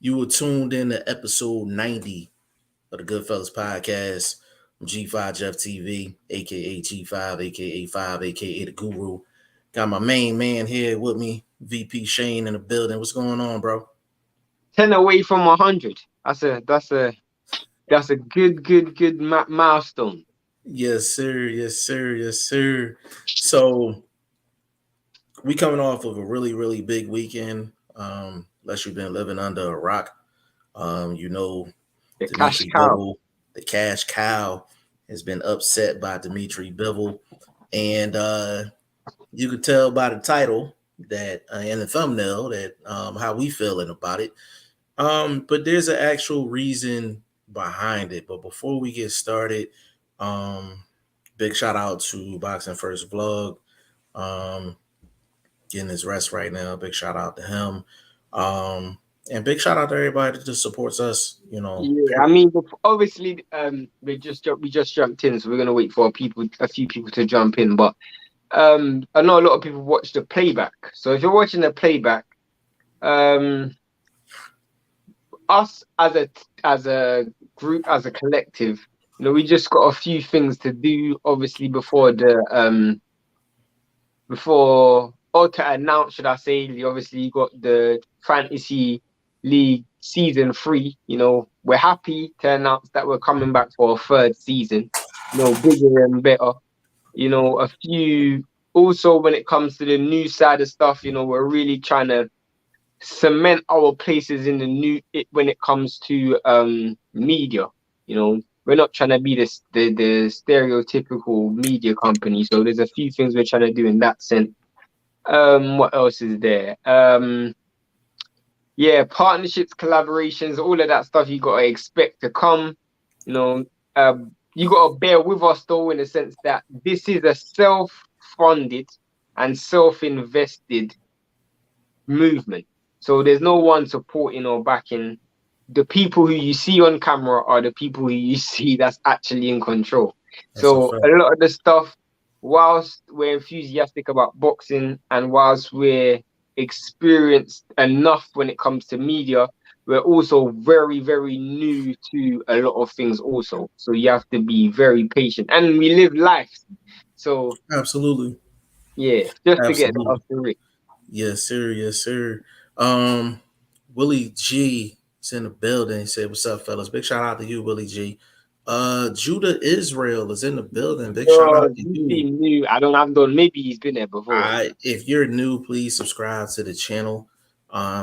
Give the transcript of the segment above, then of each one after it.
You were tuned in to episode 90 of the Goodfellas podcast. I'm G5 Jeff TV, aka G5, aka 5, aka the Guru. Got my main man here with me, VP Shane in the building. What's going on, bro? 10 away from 100. That's a good milestone. Yes, sir. Yes, sir. Yes, sir. So we coming off of a really big weekend. Unless you've been living under a rock. You know, The cash Dimitri cow. Bivol, the cash cow, has been upset by Dimitri Bivol. And you could tell by the title that and the thumbnail that how we feeling about it. But there's an actual reason behind it. But before we get started, big shout out to BoxingFirstVlog. Um, Getting his rest right now. Big shout out to him. And big shout out to everybody that just supports us, you know. Yeah, I mean, obviously, we just jumped in, so we're gonna wait for a few people to jump in. But I know a lot of people watch the playback. So if you're watching the playback, us as a group, as a collective, we just got a few things to do. Obviously, or to announce, should I say? Obviously, you got the Fantasy League season 3. We're happy to announce that we're coming back for a third season. Bigger and better. A few. Also, when it comes to the new side of stuff, we're really trying to cement our places in when it comes to media. We're not trying to be the stereotypical media company. So there's a few things we're trying to do in that sense. What else is there? Partnerships, collaborations, all of that stuff you gotta expect to come. You gotta bear with us though, in the sense that this is a self-funded and self-invested movement. So there's no one supporting or backing. The people who you see on camera are the people who you see that's actually in control. So a lot of the stuff, whilst we're enthusiastic about boxing and whilst we're experienced enough when it comes to media, we're also very new to a lot of things also. So you have to be very patient. And we live life. So Absolutely. yeah, just to get that Absolutely. off the rig. Yes, sir. Yes, sir. Willie G is in the building. He said, "What's up, fellas? Big shout out to you, Willie G. Judah Israel is in the building. Big shout out to You you. seem new. I've done. Maybe he's been there before. If you're new, please subscribe to the channel.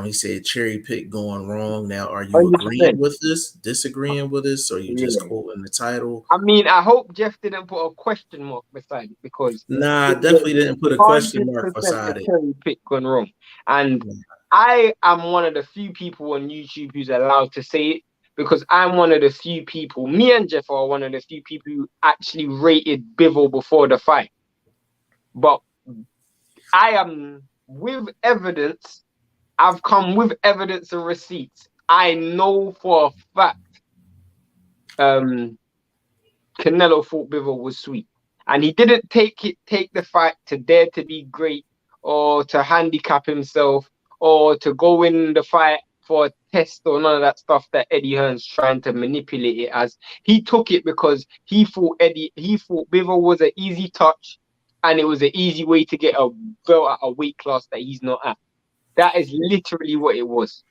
He said cherry pick going wrong. Now, are you agreeing 100%. with this, disagreeing with this, or you just Yeah. quoting the title? I mean, I hope Jeff didn't put a question mark beside it, because Nah, I it was definitely didn't put a question mark 100% a beside it. cherry pick gone wrong. And I am one of the few people on YouTube who's allowed to say it, because I'm one of the few people, me and Jeff are one of the few people who actually rated Bivol before the fight. But I am with evidence. I've come with evidence and receipts. I know for a fact Canelo thought Bivol was sweet, and he didn't take the fight to dare to be great, or to handicap himself, or to go in the fight for a test, or none of that stuff that Eddie Hearn's trying to manipulate it as. He took it because he thought Bivol was an easy touch, and it was an easy way to get a belt at a weight class that he's not at. That is literally what it was.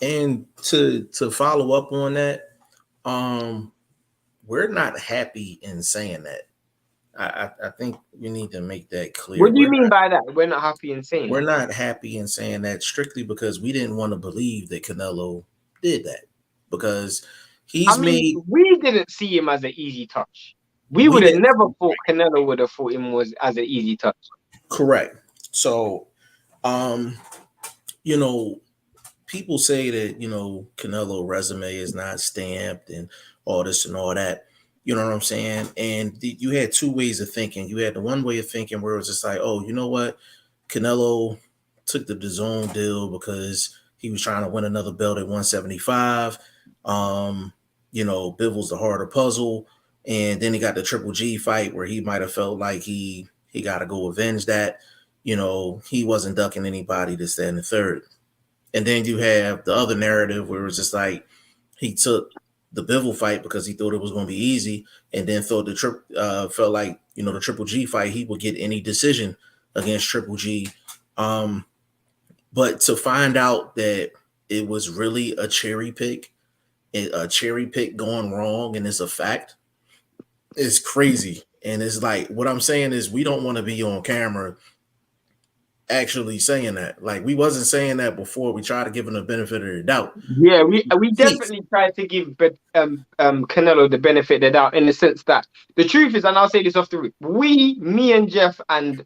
And to follow up on that, we're not happy in saying that. I think we need to make that clear. What do you mean by that? We're not happy in saying We're that. not happy in saying that strictly because we didn't want to believe that Canelo did that, because we didn't see him as an easy touch. We would have never thought Canelo would have thought him was as an easy touch. Correct. So, people say that, Canelo resume is not stamped and all this and all that. You know what I'm saying? And you had two ways of thinking. You had the one way of thinking where it was just like, oh, you know what? Canelo took the DAZN deal because he was trying to win another belt at 175. Bivol's the harder puzzle. And then he got the Triple G fight where he might have felt like he got to go avenge that. He wasn't ducking anybody, this, that, and the third. And then you have the other narrative where it's just like he took the Bivol fight because he thought it was going to be easy, and then thought felt like the Triple G fight he would get any decision against Triple G. But to find out that it was really a cherry pick going wrong, and it's a fact, it's crazy. And it's like, what I'm saying is, we don't want to be on camera actually saying that. Like, we wasn't saying that before. We tried to give him the benefit of the doubt. Yeah, we definitely tried to give Canelo the benefit of the doubt, in the sense that the truth is, and I'll say this off the rip, me and Jeff and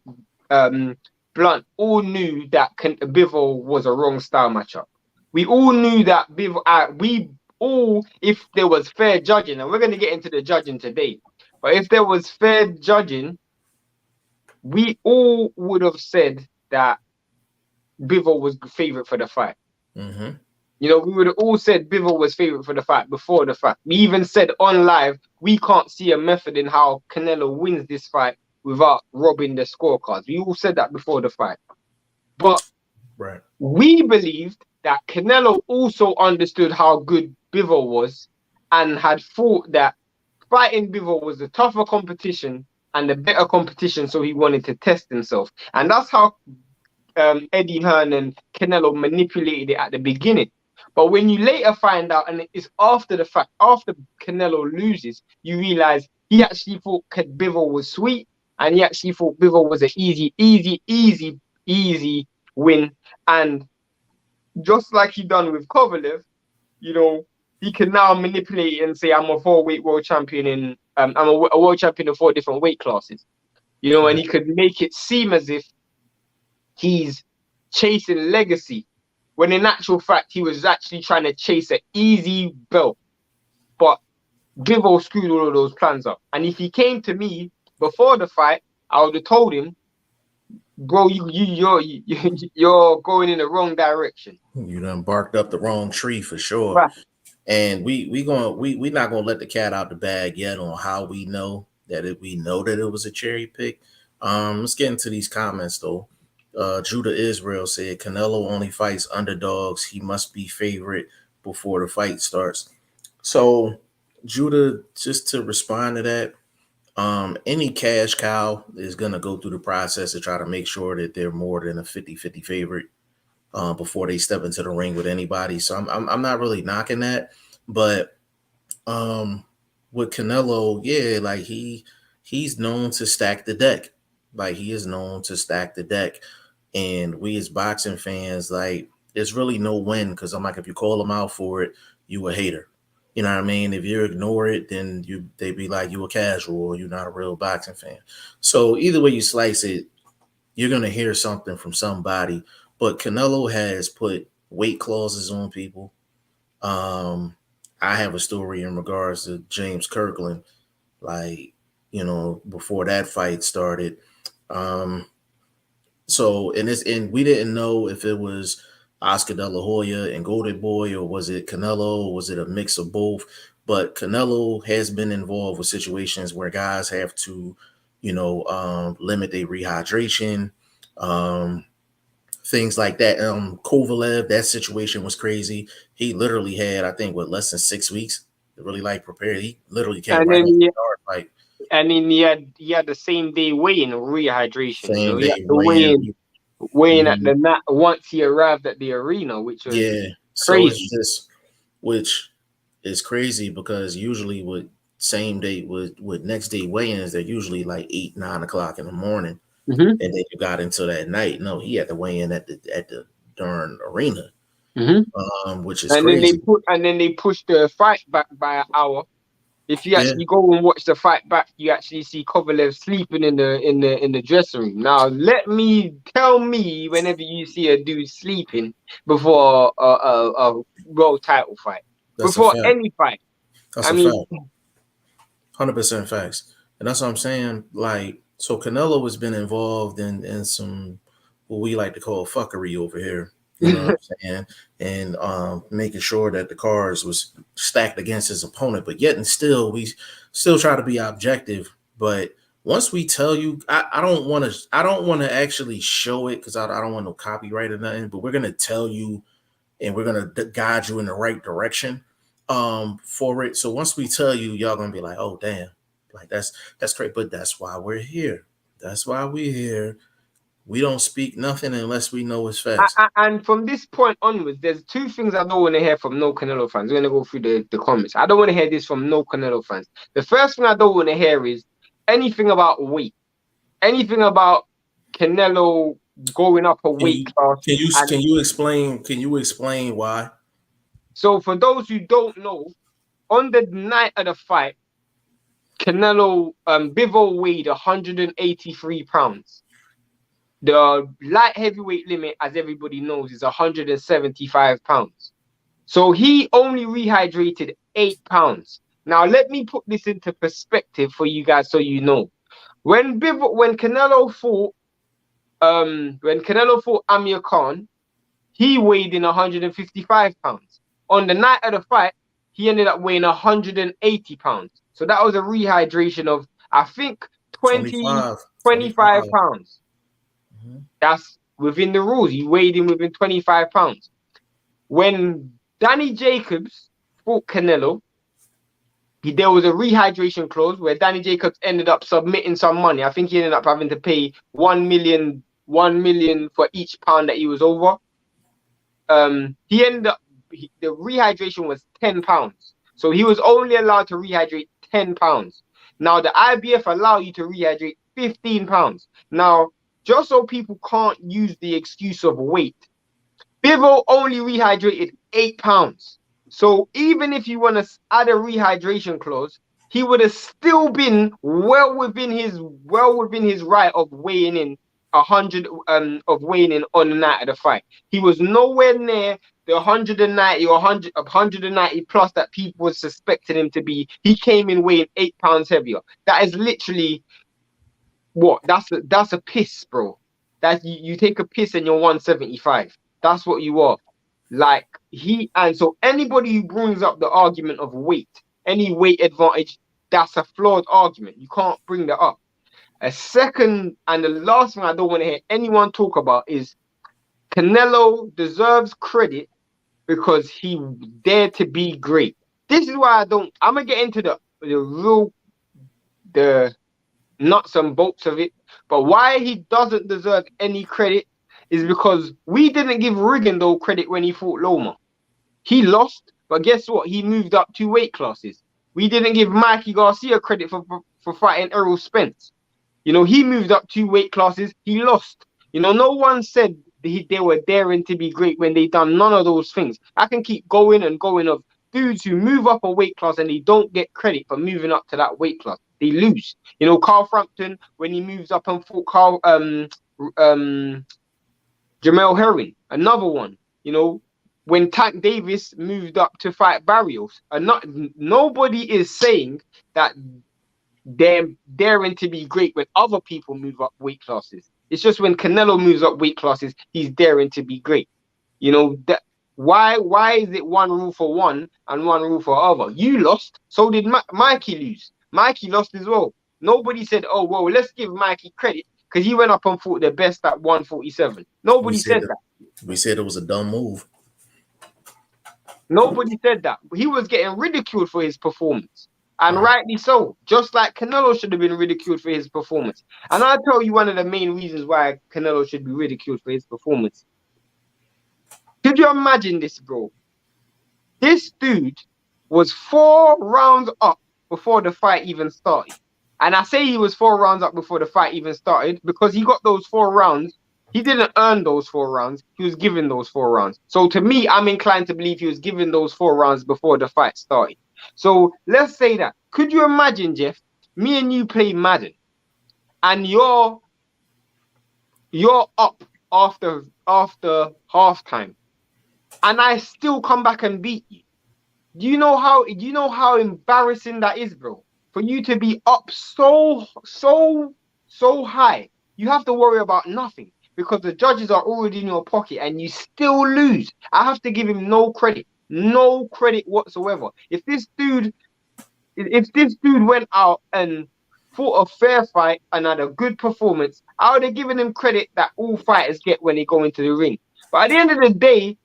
Blunt all knew that Bivol was a wrong style matchup. We all knew that Bivol. If there was fair judging, and we're going to get into the judging today, but if there was fair judging, we all would have said that Bivol was the favorite for the fight. Mm-hmm. We would have all said Bivol was favorite for the fight before the fight. We even said on live, we can't see a method in how Canelo wins this fight without robbing the scorecards. We all said that before the fight. But right, we believed that Canelo also understood how good Bivol was, and had thought that fighting Bivol was the tougher competition and the better competition, so he wanted to test himself. And that's how Eddie Hearn and Canelo manipulated it at the beginning. But when you later find out, and it's after the fact, after Canelo loses, you realize he actually thought Bivol was sweet, and he actually thought Bivol was an easy win. And just like he done with Kovalev, he can now manipulate it and say, I'm a 4-weight world champion I'm a world champion in 4 different weight classes. And he could make it seem as if he's chasing legacy, when in actual fact he was actually trying to chase an easy belt. But Bivol screwed all of those plans up. And if he came to me before the fight, I would have told him, bro, you're going in the wrong direction. You done barked up the wrong tree for sure. Right. And we're not gonna let the cat out the bag yet on how we know that it was a cherry pick. Let's get into these comments though. Judah Israel said Canelo only fights underdogs. He must be favorite before the fight starts. So Judah, just to respond to that, any cash cow is gonna go through the process to try to make sure that they're more than a 50-50 favorite before they step into the ring with anybody. So I'm not really knocking that, but with Canelo, yeah, like he's known to stack the deck. Like, he is known to stack the deck. And we as boxing fans, like, there's really no win, because I'm like, if you call him out for it, you a hater. You know what I mean? If you ignore it, then they be like, you a casual, or you're not a real boxing fan. So either way you slice it, you're gonna hear something from somebody. But Canelo has put weight clauses on people. I have a story in regards to James Kirkland, like, before that fight started. So we didn't know if it was Oscar De La Hoya and Golden Boy, or was it Canelo, or was it a mix of both? But Canelo has been involved with situations where guys have to, limit their rehydration, things like that. Kovalev, that situation was crazy. He literally had, I think, less than 6 weeks to really prepare. He literally came right off the start fight. And then he had the same day weigh-in rehydration. Same he day had to weigh in at the night once he arrived at the arena, which was crazy. So it's just, which is crazy, because usually with same day with next day weigh-ins, they're usually like 8, 9 o'clock in the morning. Mm-hmm. And then you got into that night. No, he had to weigh in at the darn arena, which is crazy. Then they pushed the fight back by an hour. If you actually go and watch the fight back, you actually see Kovalev sleeping in the dressing room. Now, tell me whenever you see a dude sleeping before a world title fight, before any fight. That's a fact. 100% facts, and that's what I'm saying. Like, so Canelo has been involved in some what we like to call fuckery over here. You know what I'm saying? And making sure that the cards was stacked against his opponent, but yet and still, we still try to be objective. But once we tell you, I don't want to actually show it, because I don't want no copyright or nothing, but we're going to tell you and we're gonna guide you in the right direction for it. So once we tell you, y'all gonna be like, oh damn, like that's great, but that's why we're here. That's why we're here. We don't speak nothing unless we know it's facts. And from this point onwards, there's two things I don't want to hear from no Canelo fans. We're going to go through the comments. I don't want to hear this from no Canelo fans. The first thing I don't want to hear is anything about weight, anything about Canelo going up a weight class. Can you explain why? So for those who don't know, on the night of the fight, Canelo Bivol weighed 183 pounds. The light heavyweight limit, as everybody knows, is 175 pounds. So he only rehydrated 8 pounds. Now, let me put this into perspective for you guys so you know. When Canelo fought Amir Khan, he weighed in 155 pounds. On the night of the fight, he ended up weighing 180 pounds. So that was a rehydration of, I think, 25 pounds. Mm-hmm. That's within the rules. He weighed in within 25 pounds. When Danny Jacobs fought Canelo, there was a rehydration clause where Danny Jacobs ended up submitting some money. I think he ended up having to pay 1 million for each pound that he was over. He ended up, the rehydration was 10 pounds. So he was only allowed to rehydrate 10 pounds. Now, the IBF allow you to rehydrate 15 pounds. Now, just so people can't use the excuse of weight, Bivol only rehydrated 8 pounds. So even if you want to add a rehydration clause, he would have still been well within his right of weighing in 100 of weighing in on the night of the fight. He was nowhere near the 190 or 190 plus that people were suspecting him to be. He came in weighing 8 pounds heavier. That is literally what? That's a piss, bro. That you take a piss and you're 175. That's what you are. Like and so anybody who brings up the argument of weight, any weight advantage, that's a flawed argument. You can't bring that up. A second and the last thing I don't want to hear anyone talk about is Canelo deserves credit because he dared to be great. This is why I'm gonna get into the nuts and bolts of it, but why he doesn't deserve any credit is because we didn't give Rigondeaux credit when he fought Loma. He lost, but guess what? He moved up 2 weight classes. We didn't give Mikey Garcia credit for fighting Errol Spence. You know, he moved up 2 weight classes. He lost. You know, no one said they were daring to be great when they done none of those things. I can keep going and going of dudes who move up a weight class and they don't get credit for moving up to that weight class. They lose. You know, Carl Frampton, when he moves up and fought Jamel Herring, another one. You know, when Tank Davis moved up to fight Barrios, nobody is saying that they're daring to be great when other people move up weight classes. It's just when Canelo moves up weight classes, he's daring to be great. You know, that why is it one rule for one and one rule for other? You lost, so did Mikey lose. Mikey lost as well. Nobody said, oh, well, let's give Mikey credit because he went up and fought the best at 147. Nobody said that. We said it was a dumb move. Nobody said that. He was getting ridiculed for his performance. And rightly so. Just like Canelo should have been ridiculed for his performance. And I'll tell you one of the main reasons why Canelo should be ridiculed for his performance. Could you imagine this, bro? This dude was 4 rounds up before the fight even started. And I say he was 4 rounds up before the fight even started because he got those 4 rounds. He didn't earn those 4 rounds. He was given those 4 rounds. So to me, I'm inclined to believe he was given those 4 rounds before the fight started. So let's say that. Could you imagine, Jeff, me and you play Madden and you're up after halftime and I still come back and beat you? Do you know how embarrassing that is, bro? For you to be up so high, you have to worry about nothing because the judges are already in your pocket and you still lose. I have to give him no credit whatsoever. If this dude went out and fought a fair fight and had a good performance, I would have given him credit that all fighters get when they go into the ring. But at the end of the day,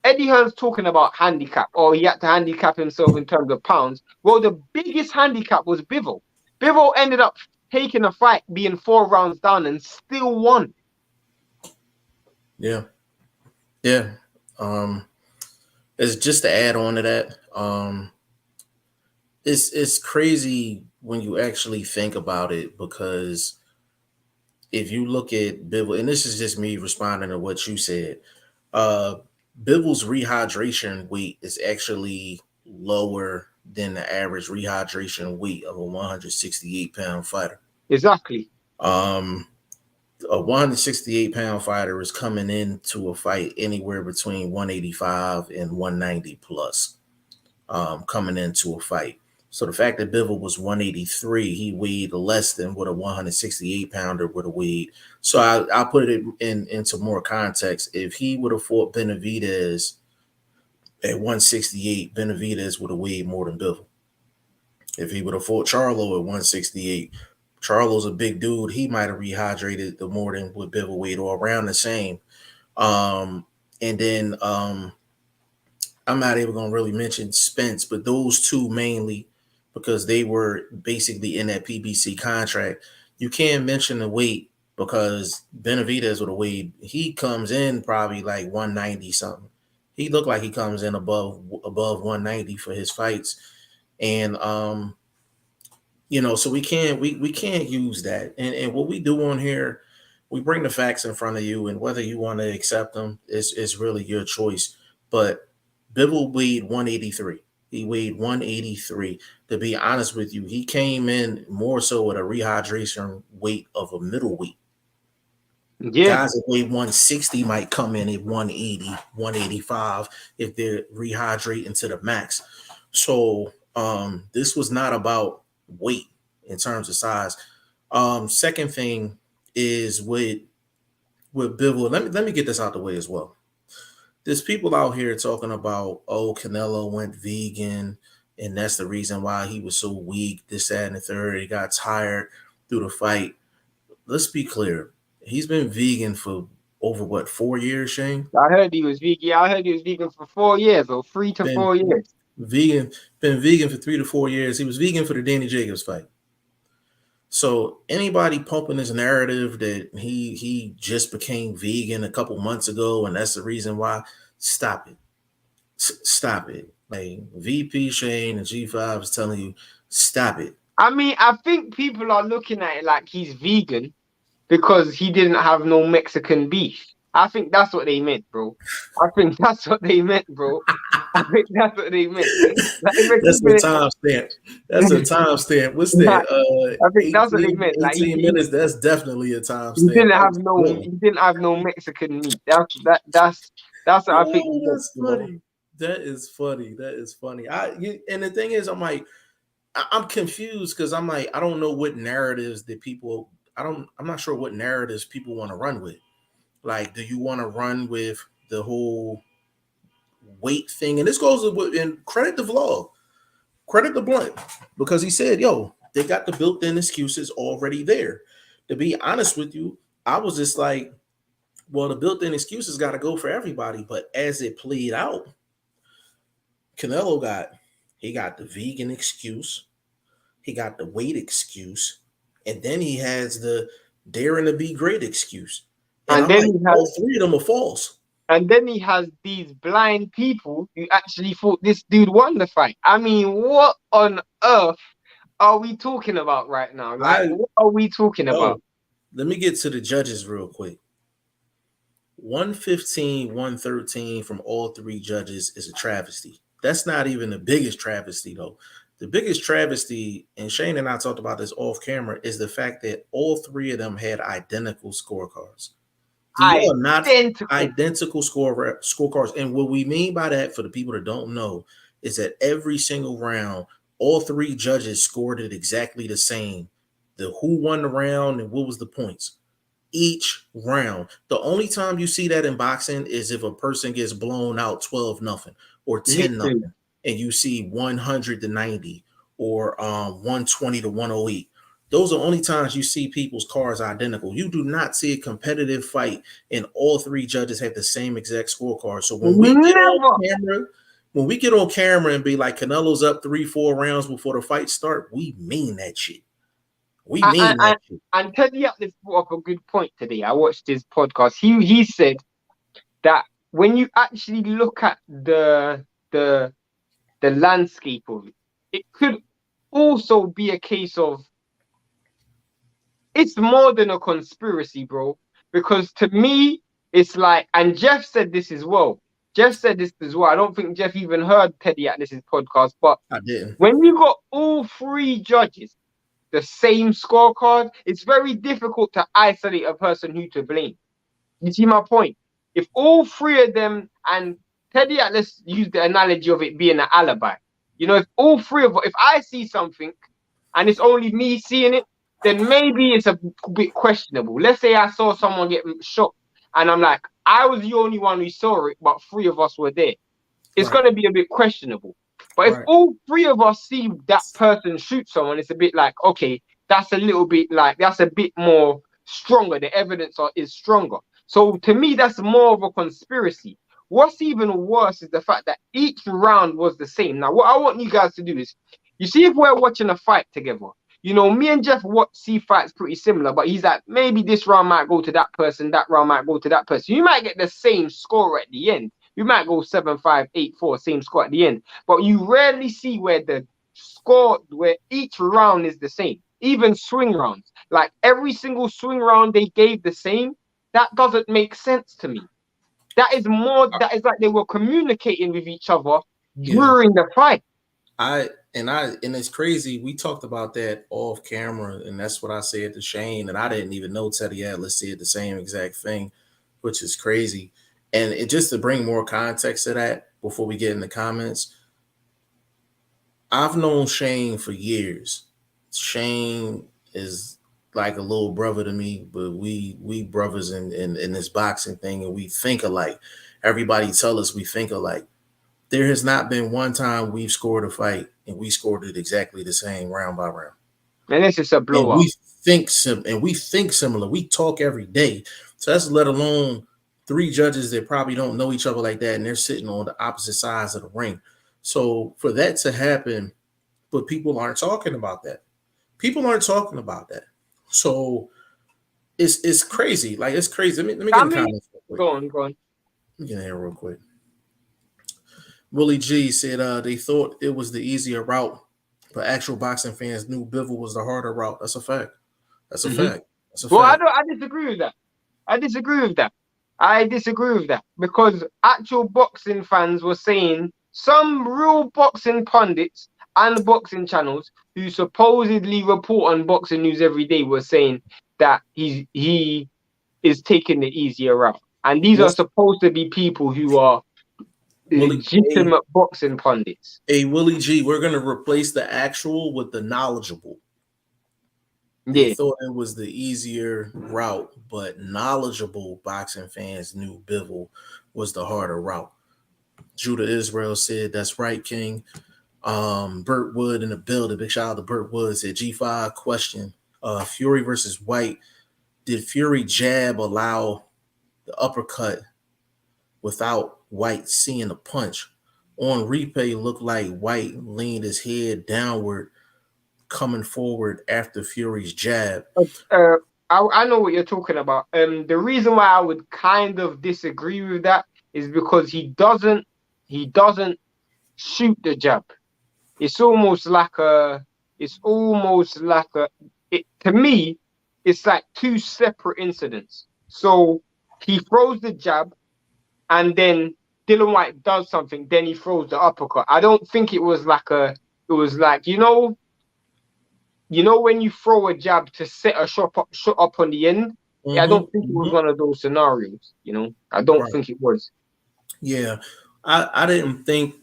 Eddie Hearn's talking about handicap, or he had to handicap himself in terms of pounds. Well, the biggest handicap was Bivol. Bivol ended up taking a fight, being 4 rounds down, and still won. Yeah. It's just to add on to that. It's crazy when you actually think about it, because if you look at Bivol, and this is just me responding to what you said, Bivol's rehydration weight is actually lower than the average rehydration weight of a 168-pound fighter. Exactly. A 168-pound fighter is coming into a fight anywhere between 185 and 190 plus, coming into a fight. So the fact that Bivol was 183, he weighed less than what a 168 pounder would have weighed. So I'll put it into more context. If he would have fought Benavidez at 168, Benavidez would have weighed more than Bivol. If he would have fought Charlo at 168, Charlo's a big dude. He might have rehydrated the more than what Bivol weighed, or around the same. And then I'm not even going to really mention Spence, but those two mainly, because they were basically in that PBC contract. You can't mention the weight, because Benavidez would have weighed, he comes in probably like 190 something. He looked like he comes in above 190 for his fights. And so we can't use that. And what we do on here, we bring the facts in front of you, and whether you want to accept them is really your choice. But Bivol weighed 183. He weighed 183. To be honest with you, he came in more so with a rehydration weight of a middleweight. Yeah. Guys that weigh 160 might come in at 180, 185 if they're rehydrating to the max. So this was not about weight in terms of size. Second thing is with Bivol. Let me get this out the way as well. There's people out here talking about, oh, Canelo went vegan, and that's the reason why he was so weak, this, that, and the third. He got tired through the fight. Let's be clear. He's been vegan for over 4 years, Shane? I heard he was vegan. I heard he was vegan for 4 years, or 3 to 4 years. Been vegan for 3 to 4 years. He was vegan for the Danny Jacobs fight. So anybody pumping this narrative that he just became vegan a couple months ago and that's the reason why, stop it. Stop it. Like VP Shane and G5 is telling you, stop it. I mean, I think people are looking at it like he's vegan because he didn't have no Mexican beef. I think that's what they meant, bro. I think that's what they meant, bro. I think that's what they meant. That's a timestamp. That's a timestamp. What's that? I think that's what they meant. 18 minutes. That's definitely a timestamp. He didn't have no Mexican meat. That's what I think. That's funny. That is funny. And the thing is, I'm like, I'm confused because I'm like, I don't know what narratives that people. I'm not sure what narratives people want to run with. Like, do you want to run with the whole weight thing? And this goes with, and credit the vlog, credit the Blunt, because he said, yo, they got the built-in excuses already there. To be honest with you, I was just like, well, the built-in excuses got to go for everybody. But as it played out, Canelo got the vegan excuse, he got the weight excuse, and then he has the daring to be great excuse. And then like, all three of them are false. And then he has these blind people who actually thought this dude won the fight. I mean, what on earth are we talking about right now? Like, what are we talking about? Let me get to the judges real quick. 115, 113 from all three judges is a travesty. That's not even the biggest travesty, though. The biggest travesty, and Shane and I talked about this off camera, is the fact that all three of them had identical scorecards. These are not identical scorecards. And what we mean by that, for the people that don't know, is that every single round, all three judges scored it exactly the same. The who won the round and what was the points. Each round. The only time you see that in boxing is if a person gets blown out 12-0 or 10-0, and you see 100-90 or 120-108. Those are only times you see people's cars identical. You do not see a competitive fight and all three judges have the same exact scorecard. So Never. when we get on camera and be like Canelo's up 3-4 rounds before the fight start, we mean that shit. We mean that shit. And Teddy Atlas brought up a good point today. I watched his podcast. He said that when you actually look at the landscape of it, it could also be a case of it's more than a conspiracy, bro. Because to me, it's like, and Jeff said this as well. Jeff said this as well. I don't think Jeff even heard Teddy Atlas's podcast, but I didn't. when you got all three judges the same scorecard, it's very difficult to isolate a person who to blame. You see my point? If all three of them, and Teddy Atlas used the analogy of it being an alibi. You know, if all three of, if I see something and it's only me seeing it, then maybe it's a bit questionable. Let's say I saw someone get shot and I'm like, I was the only one who saw it, but three of us were there. It's going to be a bit questionable. But if all three of us see that person shoot someone, it's a bit like, okay, that's a little bit like, that's a bit more stronger. The evidence is stronger. So to me, that's more of a conspiracy. What's even worse is the fact that each round was the same. Now, what I want you guys to do is, you see, if we're watching a fight together, you know, me and Jeff see fights pretty similar, but he's like, maybe this round might go to that person, that round might go to that person. You might get the same score at the end. You might go 7-5, 8-4, same score at the end. But you rarely see where the score, where each round is the same. Even swing rounds. Like every single swing round they gave the same. That doesn't make sense to me. That is more, that is like they were communicating with each other during the fight. And it's crazy. We talked about that off camera, and that's what I said to Shane. And I didn't even know Teddy Atlas said the same exact thing, which is crazy. And it just to bring more context to that before we get in the comments, I've known Shane for years. Shane is like a little brother to me, but we brothers in this boxing thing, and we think alike. Everybody tell us we think alike. There has not been one time we've scored a fight and we scored it exactly the same round by round. And this is a blowout. And we think similar. We talk every day. So that's let alone three judges that probably don't know each other like that, and they're sitting on the opposite sides of the ring. So for that to happen, but people aren't talking about that. People aren't talking about that. So it's crazy. Like, it's crazy. Let me get in the comments real quick. Go on. Let me get in here real quick. Willie G said they thought it was the easier route, but actual boxing fans knew Bivol was the harder route. That's a fact. That's a fact. Well, I disagree with that. I disagree with that because actual boxing fans were saying, some real boxing pundits and boxing channels who supposedly report on boxing news every day were saying that he is taking the easier route. And these are supposed to be people who are legitimate boxing pundits. Hey, Willie G, we're going to replace the actual with the knowledgeable. They thought it was the easier route, but knowledgeable boxing fans knew Bivol was the harder route. Judah Israel said, that's right, King. Burt Wood in the building. Big shout out to Burt Wood. Said, G5 question. Fury versus White. Did Fury jab allow the uppercut without White seeing the punch? On replay, looked like White leaned his head downward, coming forward after Fury's jab. I know what you're talking about. The reason why I would kind of disagree with that is because he doesn't shoot the jab. To me, it's like two separate incidents. So he throws the jab, and then Dillian Whyte does something, then he throws the uppercut. I don't think it was like you know when you throw a jab to set a shot up on the end. Yeah, I don't think it was one of those scenarios. You know, I don't think it was. Yeah, I didn't think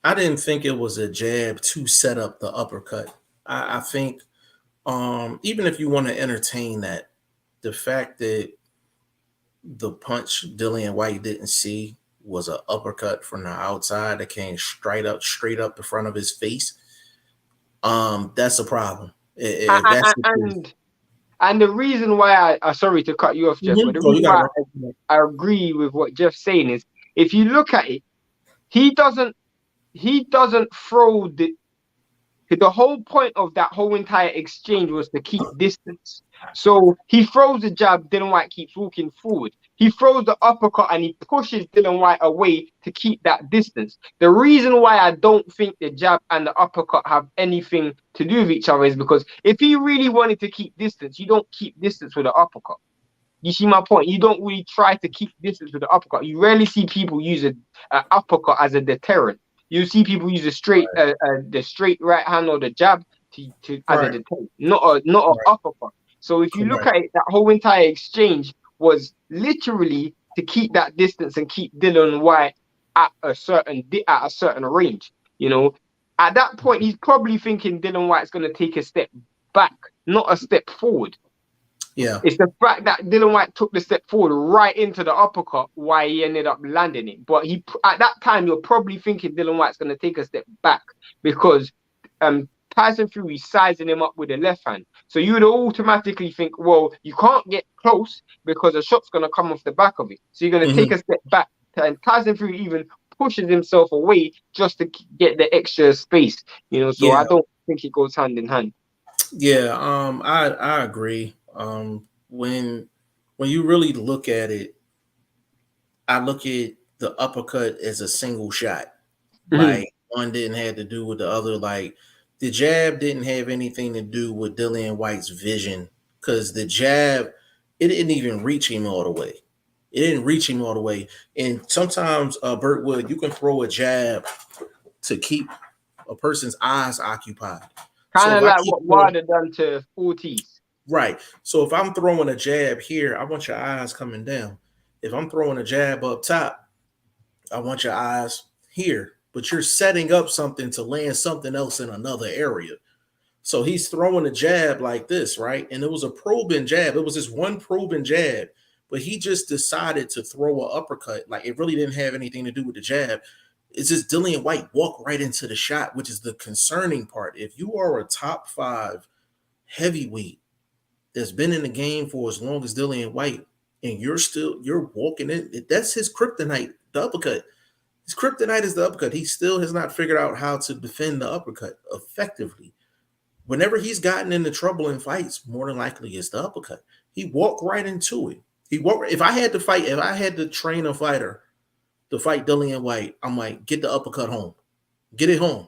it was a jab to set up the uppercut. I think even if you want to entertain that, the fact that the punch Dillian Whyte didn't see was an uppercut from the outside that came straight up the front of his face, that's a problem. If that's the case. And the reason why I sorry to cut you off, Jeff, but the Oh, reason you got why it, bro. I agree with what Jeff's saying is, if you look at it, he doesn't throw the whole point of that whole entire exchange was to keep distance. So he throws the jab, Dylan White keeps walking forward. He throws the uppercut and he pushes Dylan White away to keep that distance. The reason why I don't think the jab and the uppercut have anything to do with each other is because if he really wanted to keep distance, you don't keep distance with the uppercut. You see my point? You don't really try to keep distance with the uppercut. You rarely see people use an uppercut as a deterrent. You see people use the straight right hand or the jab to as a Right. deterrent, not an uppercut. So if you look at it, that whole entire exchange was literally to keep that distance and keep Dylan White at a certain range. You know, at that point, he's probably thinking Dylan White's going to take a step back, not a step forward. Yeah. It's the fact that Dylan White took the step forward right into the uppercut, why he ended up landing it. But he, at that time, you're probably thinking Dylan White's going to take a step back because Tyson Fury's sizing him up with the left hand. So you would automatically think, well, you can't get close because a shot's going to come off the back of it. So you're going to take a step back. And Tyson Fury even pushes himself away just to get the extra space. You know, so I don't think it goes hand in hand. Yeah, I agree. When you really look at it, I look at the uppercut as a single shot. Like one didn't have to do with the other. Like the jab didn't have anything to do with Dillian White's vision because the jab, it didn't even reach him all the way. It didn't reach him all the way. And sometimes, Burtwood, you can throw a jab to keep a person's eyes occupied. Kind of like what Wilder done to Ortiz. Right. So if I'm throwing a jab here, I want your eyes coming down. If I'm throwing a jab up top, I want your eyes here. But you're setting up something to land something else in another area. So he's throwing a jab like this, right? And it was a probing jab. It was just one probing jab, but he just decided to throw an uppercut. Like it really didn't have anything to do with the jab. It's just Dillian White walked right into the shot, which is the concerning part. If you are a top 5 heavyweight that's been in the game for as long as Dillian White, and you're walking in, that's his kryptonite, the uppercut. His kryptonite is the uppercut. He still has not figured out how to defend the uppercut effectively. Whenever he's gotten into trouble in fights, more than likely it's the uppercut. He walked right into it. If I had to train a fighter to fight Dillian White, I'm like, get the uppercut home. Get it home.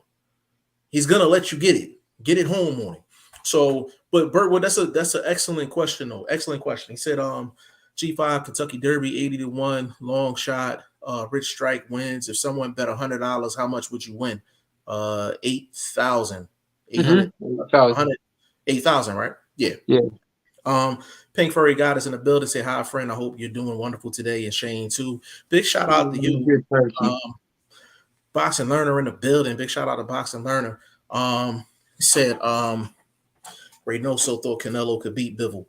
He's gonna let you get it. Get it home on him. So, but Burtwood, that's an excellent question, though. Excellent question. He said, G5 Kentucky Derby 80-1, long shot. Rich Strike wins. If someone bet $100, how much would you win? 8,000. 8,000, right? Yeah. Pink Furry God is in the building. Say hi, friend. I hope you're doing wonderful today, and Shane too. Big shout out to you. Boxing Learner in the building. Big shout out to Boxing Learner. He said Reynoso thought Canelo could beat Bivol.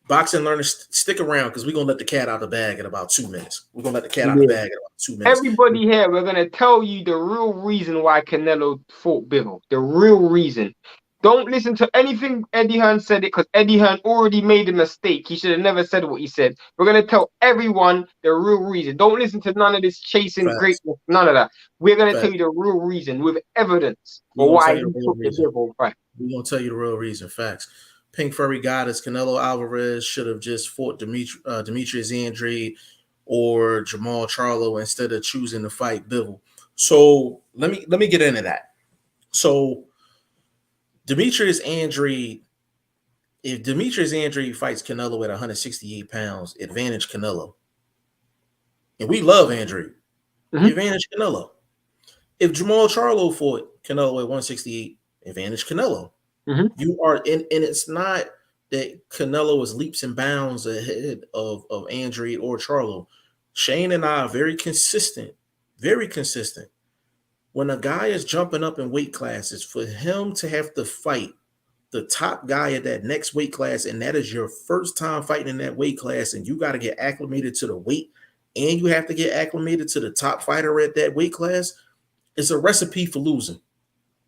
Boxing Learner, stick around because we're gonna let the cat out of the bag in about 2 minutes. We're gonna let the cat out of the bag in about 2 minutes. Everybody here, we're gonna tell you the real reason why Canelo fought Bivol. The real reason. Don't listen to anything Eddie Hearn said it because Eddie Hearn already made a mistake. He should have never said what he said. We're going to tell everyone the real reason. Don't listen to none of this chasing greatness, none of that. We're going to tell you the real reason with evidence for why he took the Bivol fight. We're going to tell you the real reason. Facts. Pink Furry Goddess, Canelo Alvarez should have just fought Demetrius Andrade or Jamal Charlo instead of choosing to fight Bivol. So let me get into that. So Demetrius Andrade, if Demetrius Andrade fights Canelo at 168 pounds, advantage Canelo. And we love Andrade. Advantage Canelo. If Jamal Charlo fought Canelo at 168, advantage Canelo. You are in, and it's not that Canelo is leaps and bounds ahead of Andrade or Charlo. Shane and I are very consistent. When a guy is jumping up in weight classes, for him to have to fight the top guy at that next weight class, and that is your first time fighting in that weight class, and you got to get acclimated to the weight, and you have to get acclimated to the top fighter at that weight class, it's a recipe for losing.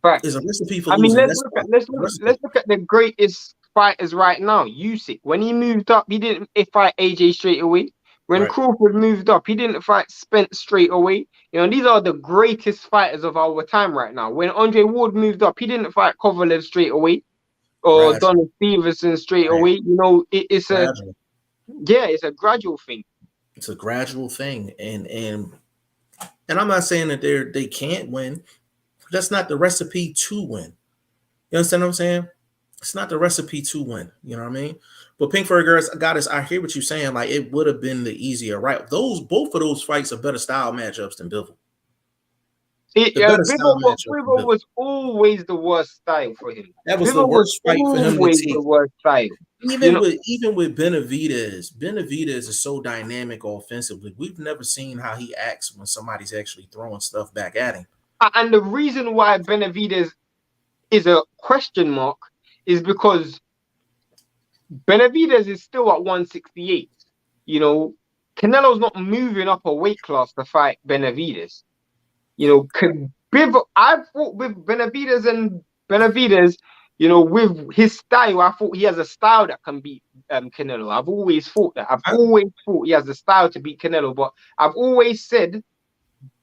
Facts. It's a recipe for I mean, losing. That's why. let's look at the greatest fighters right now. Usyk, when he moved up, he didn't fight AJ straight away. When Right. Crawford moved up, he didn't fight Spence straight away. You know, these are the greatest fighters of our time right now. When Andre Ward moved up, he didn't fight Kovalev straight away or Gradual. Donald Stevenson straight Right. away. You know, it's Gradual. it's a gradual thing. It's a gradual thing, and I'm not saying that they can't win. That's not the recipe to win. You understand what I'm saying? It's not the recipe to win. You know what I mean? But Pinkford girls, Goddess, I hear what you're saying. Like it would have been the easier, right? Both of those fights are better style matchups than Bivol. Bivol was always the worst style for him. That was the Bivol was worst fight for him to always take. the worst style. Even with Benavidez is so dynamic offensively. We've never seen how he acts when somebody's actually throwing stuff back at him. And the reason why Benavidez is a question mark is because Benavidez is still at 168. You know, Canelo's not moving up a weight class to fight Benavidez. You know, I thought with Benavidez, you know, with his style, I thought he has a style that can beat Canelo. I've always thought that. I've always thought he has a style to beat Canelo, but I've always said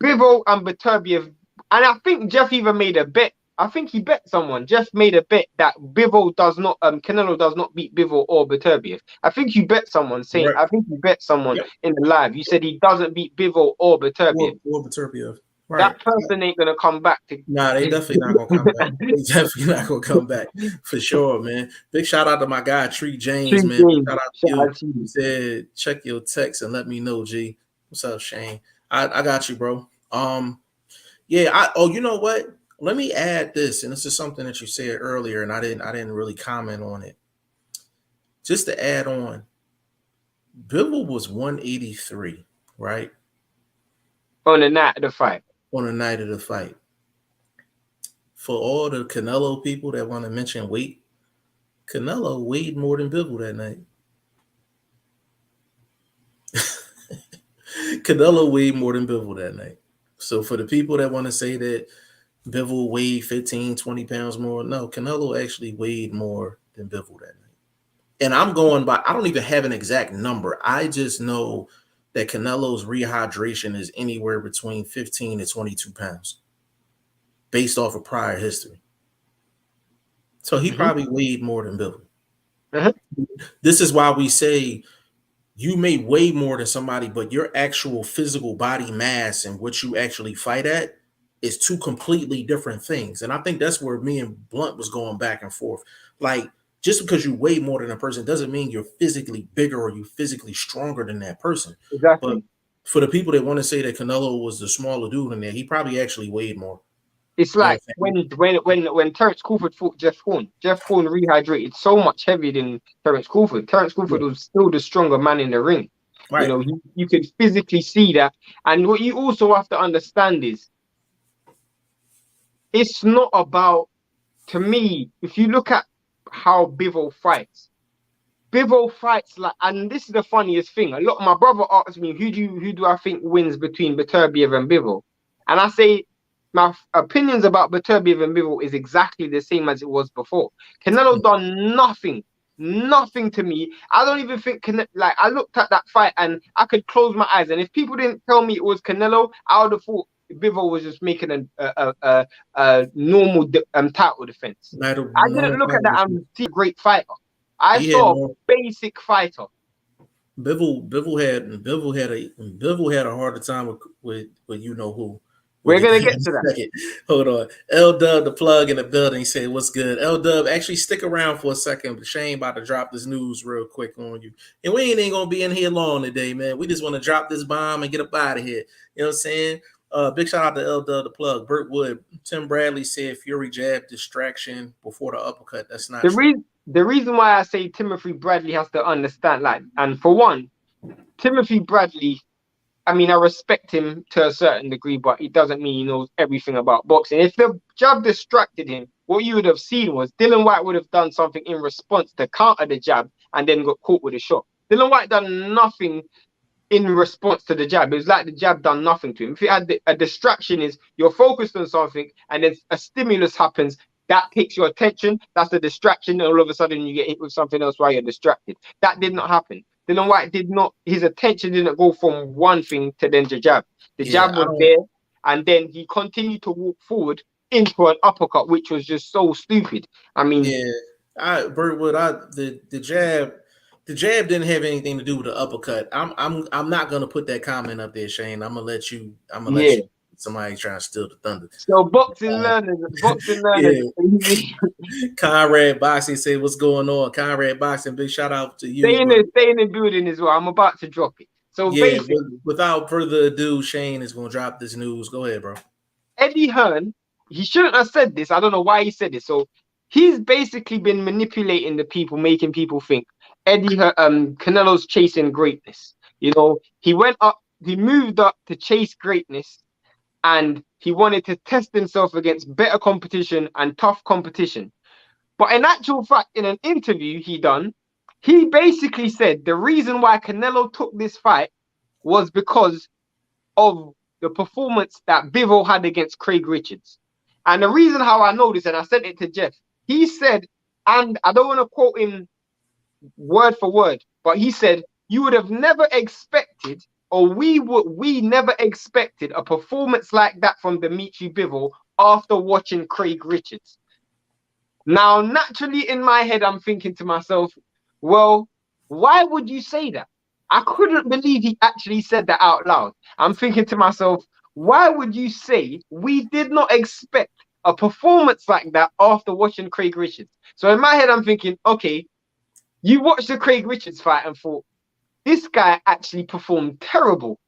Bivol and Beterbiev, and I think Jeff even made a bet. I think he bet someone. Jeff made a bet that Canelo does not beat Bivol or Beterbiev. I think you bet someone saying, Right. I think you bet someone in the live. You said he doesn't beat Bivol or Beterbiev. Or Beterbiev. Right. That person ain't gonna come back. Nah, they definitely not gonna come back. They definitely not gonna come back for sure, man. Big shout out to my guy Tree James, man. Shout out to you. He said, check your text and let me know, G. What's up, Shane? I got you, bro. Yeah. You know what? Let me add this, and this is something that you said earlier, and I didn't really comment on it. Just to add on, Bivol was 183, right? On the night of the fight. On the night of the fight. For all the Canelo people that want to mention weight, Canelo weighed more than Bivol that night. Canelo weighed more than Bivol that night. So for the people that want to say that Bivol weighed 15, 20 pounds more, no, Canelo actually weighed more than Bivol that night. And I'm going by, I don't even have an exact number. I just know that Canelo's rehydration is anywhere between 15 to 22 pounds based off of prior history. So he probably weighed more than Bivol. This is why we say you may weigh more than somebody, but your actual physical body mass and what you actually fight at is two completely different things. And I think that's where me and Blunt was going back and forth. Like, just because you weigh more than a person doesn't mean you're physically bigger or you're physically stronger than that person. Exactly. But for the people that want to say that Canelo was the smaller dude in there, he probably actually weighed more. It's like when Terence Crawford fought Jeff Horn. Jeff Horn rehydrated so much heavier than Terence Crawford. Terence Crawford was still the stronger man in the ring. Right. You know, you could physically see that. And what you also have to understand is it's not about, to me, if you look at how Bivol fights like, and this is the funniest thing. A lot, my brother asked me, who do I think wins between Beterbiev and Bivol? And I say, my opinions about Beterbiev and Bivol is exactly the same as it was before. Canelo done nothing to me. I don't even think, like, I looked at that fight and I could close my eyes. And if people didn't tell me it was Canelo, I would have thought Bivol was just making a normal title defense. I didn't look at that and see a great fighter. I saw a basic fighter. Bivol had a harder time with you know who. We're gonna get to that. Hold on. L Dub, the plug in the building, said, "What's good?" L Dub, actually stick around for a second. Shane about to drop this news real quick on you, and we ain't gonna be in here long today, man. We just want to drop this bomb and get up out of here. You know what I'm saying? Big shout out to L Dub, the plug. Burt Wood, Tim Bradley said Fury jab distraction before the uppercut. That's not true. The reason why I say Timothy Bradley has to understand, like, and for one, Timothy Bradley, I mean, I respect him to a certain degree, but it doesn't mean he knows everything about boxing. If the jab distracted him, what you would have seen was Dillian Whyte would have done something in response to counter the jab and then got caught with a shot. Dillian Whyte done nothing in response to the jab. It was like the jab done nothing to him. If it had a distraction, is you're focused on something and then a stimulus happens that takes your attention. That's the distraction, and all of a sudden you get hit with something else while you're distracted. That did not happen. Dylan White did not. His attention didn't go from one thing to then the jab. The jab was there, and then he continued to walk forward into an uppercut, which was just so stupid. I mean, the jab didn't have anything to do with the uppercut. I'm not gonna put that comment up there, Shane. I'm gonna let you. Somebody trying to steal the thunder. So boxing learners. Yeah. Conrad Boxing said, "What's going on?" Conrad Boxing, big shout out to you. Stay in the building as well. I'm about to drop it. So basically, without further ado, Shane is gonna drop this news. Go ahead, bro. Eddie Hearn, he shouldn't have said this. I don't know why he said it. So he's basically been manipulating the people, making people think Canelo's chasing greatness. You know, he moved up to chase greatness, and he wanted to test himself against better competition and tough competition. But in actual fact, in an interview he basically said the reason why Canelo took this fight was because of the performance that Bivol had against Craig Richards. And the reason how I know this, and I sent it to Jeff, he said, and I don't want to quote him word for word, but he said, you would have never expected, or we never expected a performance like that from Dimitri Bivol after watching Craig Richards. Now, naturally in my head, I'm thinking to myself, well, why would you say that? I couldn't believe he actually said that out loud. I'm thinking to myself, why would you say we did not expect a performance like that after watching Craig Richards? So in my head, I'm thinking, okay, you watched the Craig Richards fight and thought, this guy actually performed terrible.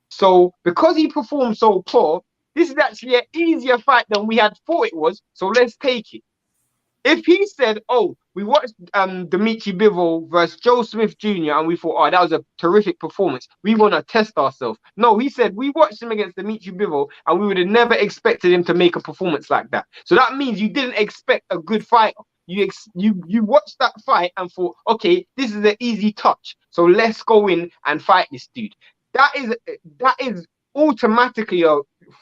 So because he performed so poor, this is actually an easier fight than we had thought it was. So let's take it. If he said, oh, we watched Dimitri Bivol versus Joe Smith Jr. and we thought, oh, that was a terrific performance, we want to test ourselves. No, he said we watched him against Dimitri Bivol and we would have never expected him to make a performance like that. So that means you didn't expect a good fighter. You watched that fight and thought, okay, this is an easy touch, so let's go in and fight this dude. That is automatically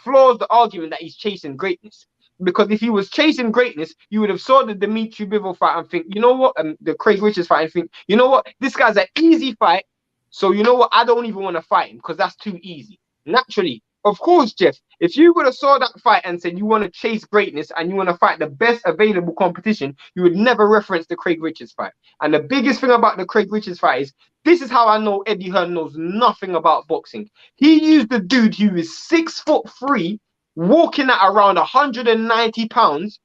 flaws the argument that he's chasing greatness. Because if he was chasing greatness, you would have saw the Dimitri Bivol fight and think, you know what, the Craig Richards fight and think, you know what, this guy's an easy fight. So you know what, I don't even want to fight him because that's too easy. Naturally, of course, Jeff, if you would have saw that fight and said you want to chase greatness and you want to fight the best available competition, you would never reference the Craig Richards fight. And the biggest thing about the Craig Richards fight is, this is how I know Eddie Hearn knows nothing about boxing. He used the dude who is 6'3", walking at around 190 pounds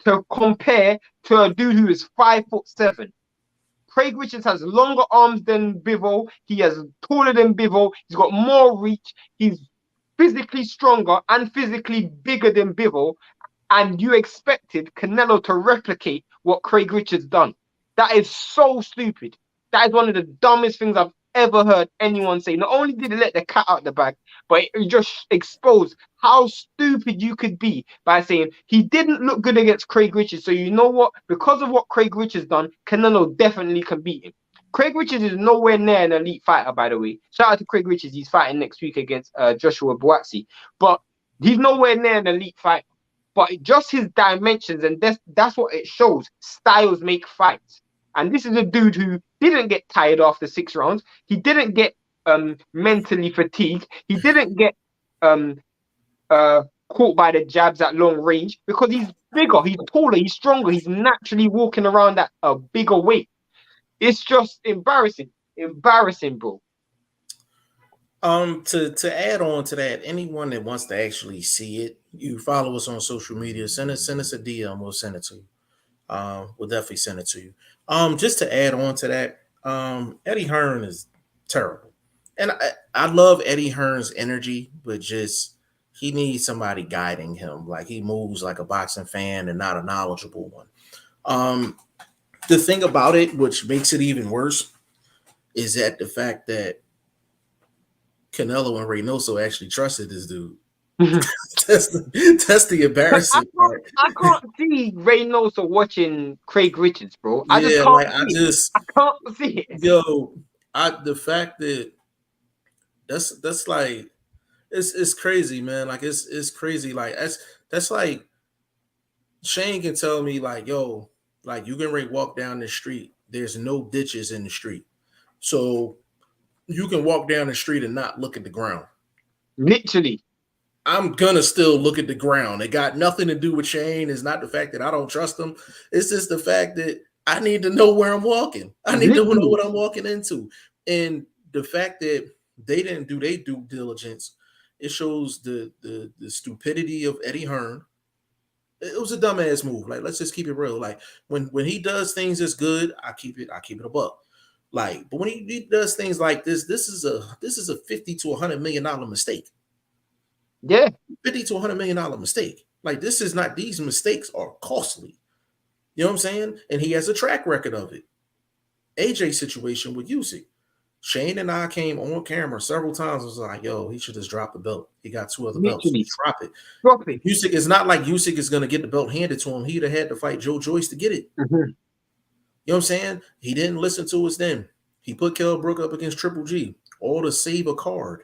to compare to a dude who is 5'7". Craig Richards has longer arms than Bivol. He is taller than Bivol. He's got more reach. He's physically stronger and physically bigger than Bivol. And you expected Canelo to replicate what Craig Richards done. That is so stupid. That is one of the dumbest things I've ever heard anyone say. Not only did it let the cat out the bag, but it just exposed how stupid you could be by saying he didn't look good against Craig Richards. So you know what? Because of what Craig Richards done, Canelo definitely can beat him. Craig Richards is nowhere near an elite fighter, by the way. Shout out to Craig Richards. He's fighting next week against Joshua Buatsi. But he's nowhere near an elite fighter. But just his dimensions, and that's what it shows. Styles make fights. And this is a dude who didn't get tired after 6 rounds. He didn't get mentally fatigued. He didn't get caught by the jabs at long range because he's bigger, he's taller, he's stronger. He's naturally walking around at a bigger weight. It's just embarrassing, bro. To add on to that, anyone that wants to actually see it, you follow us on social media. Send us a DM. We'll send it to you. We'll definitely send it to you. Just to add on to that, Eddie Hearn is terrible, and I love Eddie Hearn's energy, but just he needs somebody guiding him. Like he moves like a boxing fan and not a knowledgeable one. The thing about it, which makes it even worse, is that the fact that Canelo and Reynoso actually trusted this dude. that's the embarrassing part. I can't see Reynoso watching Craig Richards, bro. I can't see it. The fact that That's like it's crazy, man. Like it's crazy. Like that's like Shane can tell me like, yo, like you can ready to walk down the street. There's no ditches in the street, so you can walk down the street and not look at the ground. Literally. I'm gonna still look at the ground. It got nothing to do with Shane. It's not the fact that I don't trust him. It's just the fact that I need to know where I'm walking. I need to know what I'm walking into. And the fact that they didn't do their due diligence, it shows the stupidity of Eddie Hearn. It was a dumbass move. Like, let's just keep it real. Like when he does things that's good, I keep it a buck. Like, but when he does things like this is a 50 to $100 million mistake. Yeah. 50 to $100 million mistake. Like, this is not, these mistakes are costly. You know what I'm saying? And he has a track record of it. AJ situation with Usyk. Shane and I came on camera several times. I was like, yo, he should just drop the belt. He got 2 other belts. Drop it. Drop it. Usyk, it's not like Usyk is going to get the belt handed to him. He'd have had to fight Joe Joyce to get it. Mm-hmm. You know what I'm saying? He didn't listen to us then. He put Kell Brook up against Triple G, all to save a card.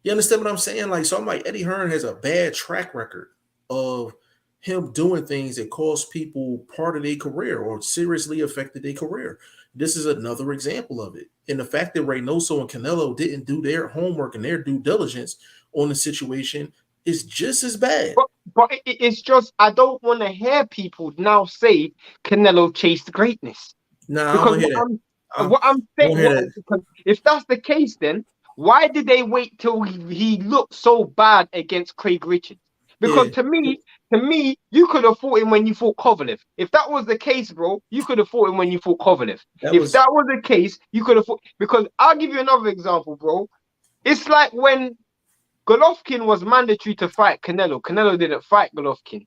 You understand what I'm saying? Like, so I'm like, Eddie Hearn has a bad track record of him doing things that cost people part of their career or seriously affected their career. This is another example of it. And the fact that Reynoso and Canelo didn't do their homework and their due diligence on the situation is just as bad. But it's just, I don't want to hear people now say Canelo chased greatness. No, nah, I don't hear that. What I'm saying, if that's the case, then why did they wait till he looked so bad against Craig Richards? Because to me, you could have fought him when you fought Kovalev. If that was the case, bro, you could have fought him when you fought Kovalev. That was the case, you could have fought. Because I'll give you another example, bro. It's like when Golovkin was mandatory to fight Canelo. Canelo didn't fight Golovkin.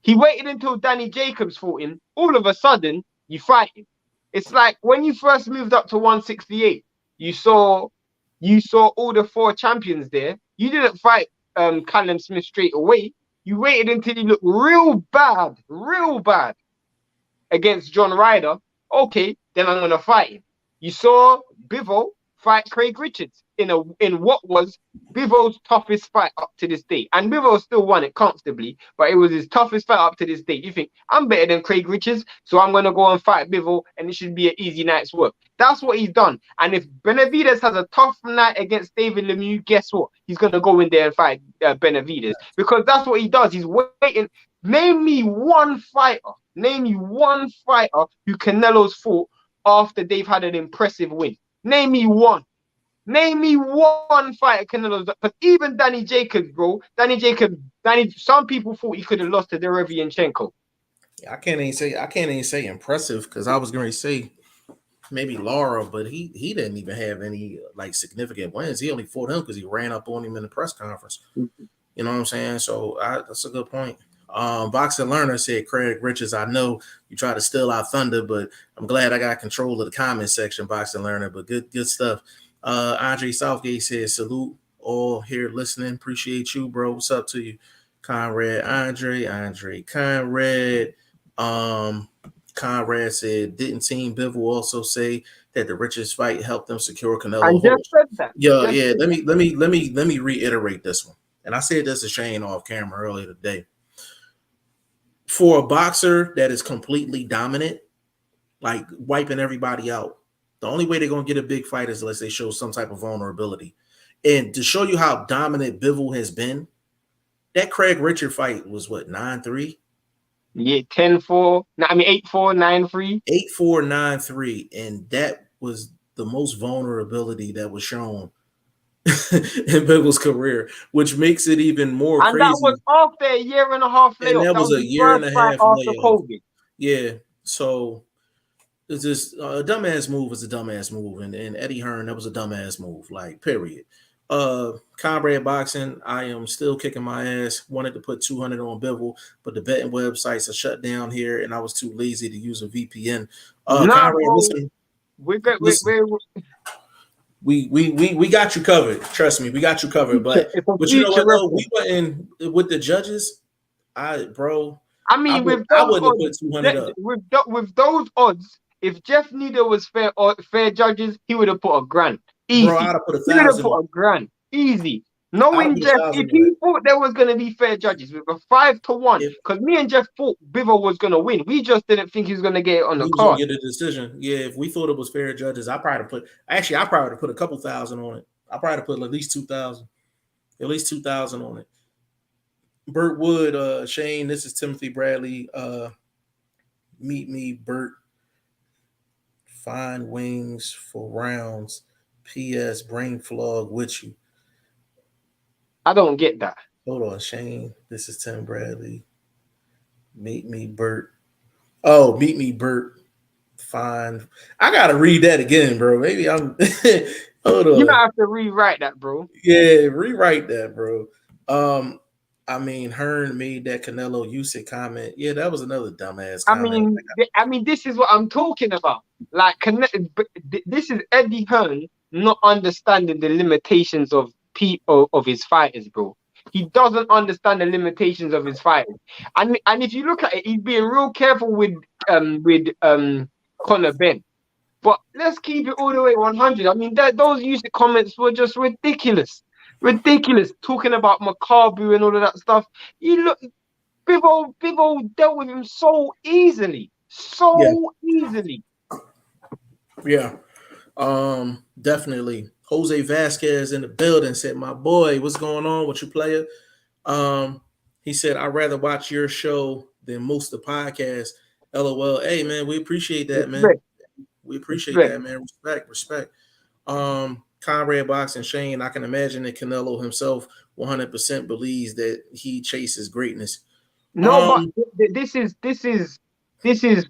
He waited until Danny Jacobs fought him. All of a sudden, you fight him. It's like when you first moved up to 168, you saw all the 4 champions there. You didn't fight Callum Smith straight away. You waited until he looked real bad against John Ryder. Okay, then I'm gonna fight him. You saw Bivol fight Craig Richards in what was Bivol's toughest fight up to this day. And Bivol still won it comfortably, but it was his toughest fight up to this day. You think, I'm better than Craig Richards, so I'm going to go and fight Bivol, and it should be an easy night's work. That's what he's done. And if Benavidez has a tough night against David Lemieux, guess what? He's going to go in there and fight Benavidez. Because that's what he does. He's waiting. Name me one fighter who Canelo's fought after they've had an impressive win. Name me one fighter Canelo's. But even Danny Jacobs, bro. Some people thought he could have lost to Derevianchenko. I can't even say impressive, because I was going to say maybe Lara, but he didn't even have any like significant wins. He only fought him because he ran up on him in the press conference. Mm-hmm. You know what I'm saying? So that's a good point. Boxing Learner said, Craig Richards, I know you try to steal our thunder, but I'm glad I got control of the comment section, Boxing Learner. But good stuff. Andre Southgate says, salute all here listening. Appreciate you, bro. What's up to you? Conrad, Andre, Conrad. Conrad said, didn't Team Bivol also say that the Richards fight helped them secure Canelo? I just said that. Yeah. Let me reiterate this one. And I said this to Shane off camera earlier today. For a boxer that is completely dominant, like wiping everybody out, the only way they're going to get a big fight is unless they show some type of vulnerability. And to show you how dominant Bivol has been, that Craig Richard fight was what, 9-3? Yeah, 10-4. 8-4, 9-3. 8-4, 9-3. And that was the most vulnerability that was shown in Bivol's career, which makes it even more crazy. And that was after a year and a half layoff. And that was a year and a half after COVID. Yeah. So it's just a dumbass move is a dumbass move. And Eddie Hearn, that was a dumbass move, like, period. Comrade Boxing, I am still kicking my ass. Wanted to put 200 on Bivol, but the betting websites are shut down here, and I was too lazy to use a VPN. Conrad, listen, we got you covered. Trust me, we got you covered. But you know what? Though? We went in with the judges. I wouldn't have put 200 up. With those odds, if Jeff Nieder was fair judges, he would have put $1,000. Easy. Bro, I'd have put He would have 1,000 put on a grand. Easy. I'd have Knowing put Jeff, 1,000 if on he it. thought there was going to be fair judges with a 5-1, because me and Jeff thought Bivol was going to win. We just didn't think he was going to get it on the He was gonna card. get a decision. Yeah, if we thought it was fair judges, I probably put a couple thousand on it. I probably put at least 2,000. At least 2,000 on it. Burt Wood, Shane, this is Timothy Bradley. Meet me, Burt. Find wings for rounds. P.S. Bring Flog with you. I don't get that. Hold on, Shane. This is Tim Bradley. Meet me, Burt. Oh, meet me, Burt. Fine. I gotta read that again, bro. Maybe I'm hold on. You might have to rewrite that, bro. Yeah, rewrite that, bro. I mean, Hearn made that Canelo Usyk comment. Yeah, that was another dumbass comment. I mean, this is what I'm talking about. Like, this is Eddie Hearn not understanding the limitations of his fighters, bro. He doesn't understand the limitations of his fighters, and if you look at it, he's being real careful with Conor Benn. But let's keep it all the way 100. I mean, those Usyk comments were just ridiculous. Ridiculous. Talking about Makabu and all of that stuff. You look, Bivol dealt with him so easily. Easily. Yeah. Definitely. Jose Vasquez in the building said, my boy, what's going on with you, player? He said, I'd rather watch your show than most of the podcasts. LOL. Hey, man, we appreciate that, man. We appreciate that, man. Respect. Conrad Boxing Shane, I can imagine that Canelo himself 100% believes that he chases greatness. No, but this is it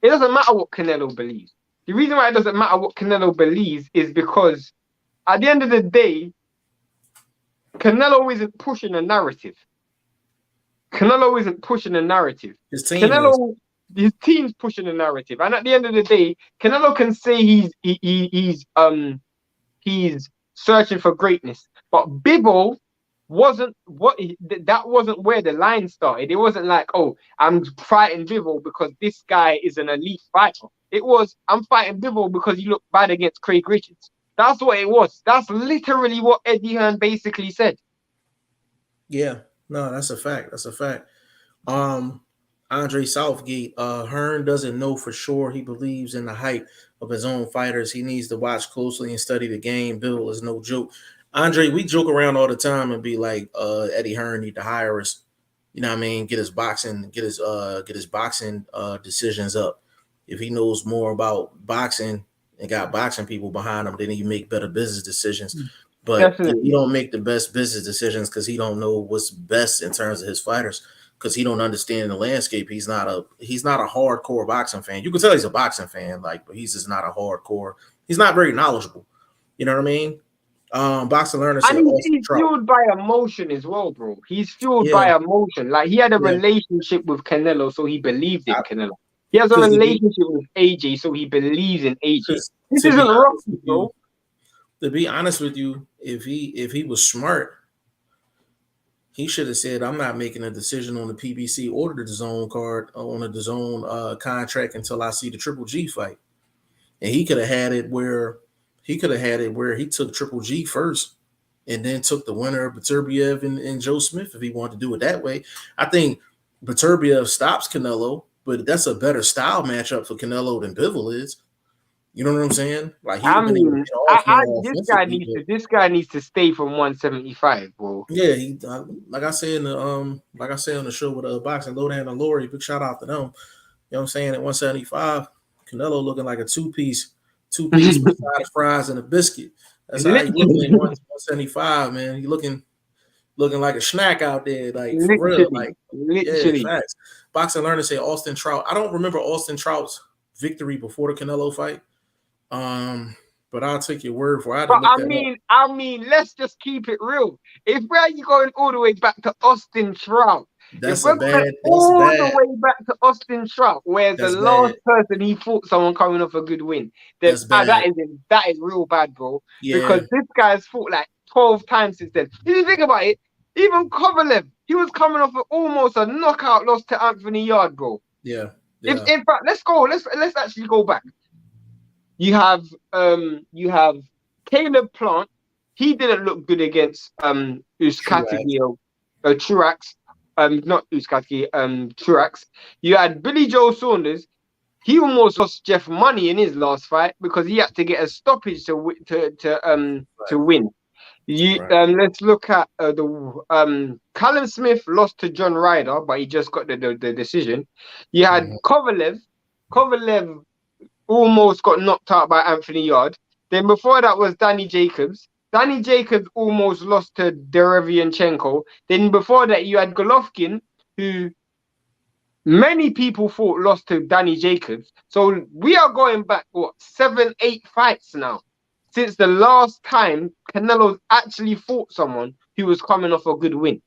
doesn't matter what Canelo believes. The reason why it doesn't matter what Canelo believes is because at the end of the day, Canelo isn't pushing a narrative. His team's pushing a narrative. And at the end of the day, Canelo can say he's searching for greatness. But Bivol wasn't where the line started. It wasn't like, oh, I'm fighting Bivol because this guy is an elite fighter. It was, I'm fighting Bivol because he looked bad against Craig Richards. That's what it was. That's literally what Eddie Hearn basically said. Yeah, no, that's a fact. Andre Southgate, Hearn doesn't know for sure. He believes in the hype of his own fighters. He needs to watch closely and study the game. Bill is no joke. Andre, we joke around all the time and be like, Eddie Hearn need to hire us. You know what I mean? Get his boxing decisions up. If he knows more about boxing and got boxing people behind him, then he make better business decisions. But if he don't make the best business decisions because he don't know what's best in terms of his fighters, because he don't understand the landscape. He's not a hardcore boxing fan. You can tell he's a boxing fan, but he's just not a hardcore. He's not very knowledgeable. You know what I mean? Boxing learner said, and he's fueled by emotion as well, bro. He's fueled by emotion. Like, he had a relationship with Canelo, so he believed in Canelo. He has a relationship with AJ, so he believes in AJ. This isn't Rocky, bro. To be honest with you, if he was smart, he should have said, I'm not making a decision on the PBC or the DAZN card on the DAZN contract until I see the Triple G fight. And he could have had it where he took Triple G first and then took the winner of Beterbiev and Joe Smith if he wanted to do it that way. I think Beterbiev stops Canelo, but that's a better style matchup for Canelo than Bivol is. You know what I'm saying? Like, this guy needs to stay from 175, bro. Yeah, like I said on the show with Boxing Lowdown and Lori, big shout out to them. You know what I'm saying? At 175, Canelo looking like a two-piece with fries and a biscuit. That's how he looking at 175, man. He looking like a snack out there, like, for real. Like, literally. Yeah, facts. Boxing Learner say Austin Trout. I don't remember Austin Trout's victory before the Canelo fight. But I'll take your word for it. But I mean, let's just keep it real. If we're going all the way back to Austin Trout, the way back to Austin Trout, where the last person he fought someone coming off a good win, that is real bad, bro. Yeah. Because this guy's fought like 12 times since then. If you think about it, even Kovalev, he was coming off almost a knockout loss to Anthony Yard, bro. Yeah. In fact, let's actually go back. You have Caleb Plant, he didn't look good against Uskatigi or Truax. Not Uskatigi, Truax. You had Billy Joe Saunders. He almost lost Jeff Money in his last fight because he had to get a stoppage to win. Let's look at Callum Smith lost to John Ryder, but he just got the decision. You had Kovalev almost got knocked out by Anthony Yard. Then before that was Danny Jacobs. Danny Jacobs almost lost to Derevianchenko. Then before that you had Golovkin, who many people thought lost to Danny Jacobs. So we are going back, 7-8 fights now since the last time Canelo actually fought someone who was coming off a good win.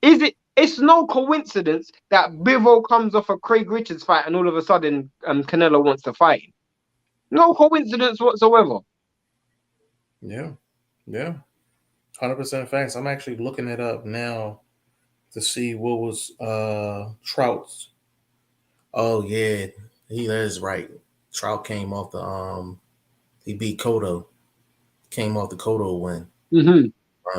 It's no coincidence that Bivol comes off a Craig Richards fight and all of a sudden Canelo wants to fight him. No coincidence whatsoever. Yeah. 100% facts. I'm actually looking it up now to see what was Trout's. Oh yeah, he is right. Trout came off the he beat Cotto. Came off the Cotto win.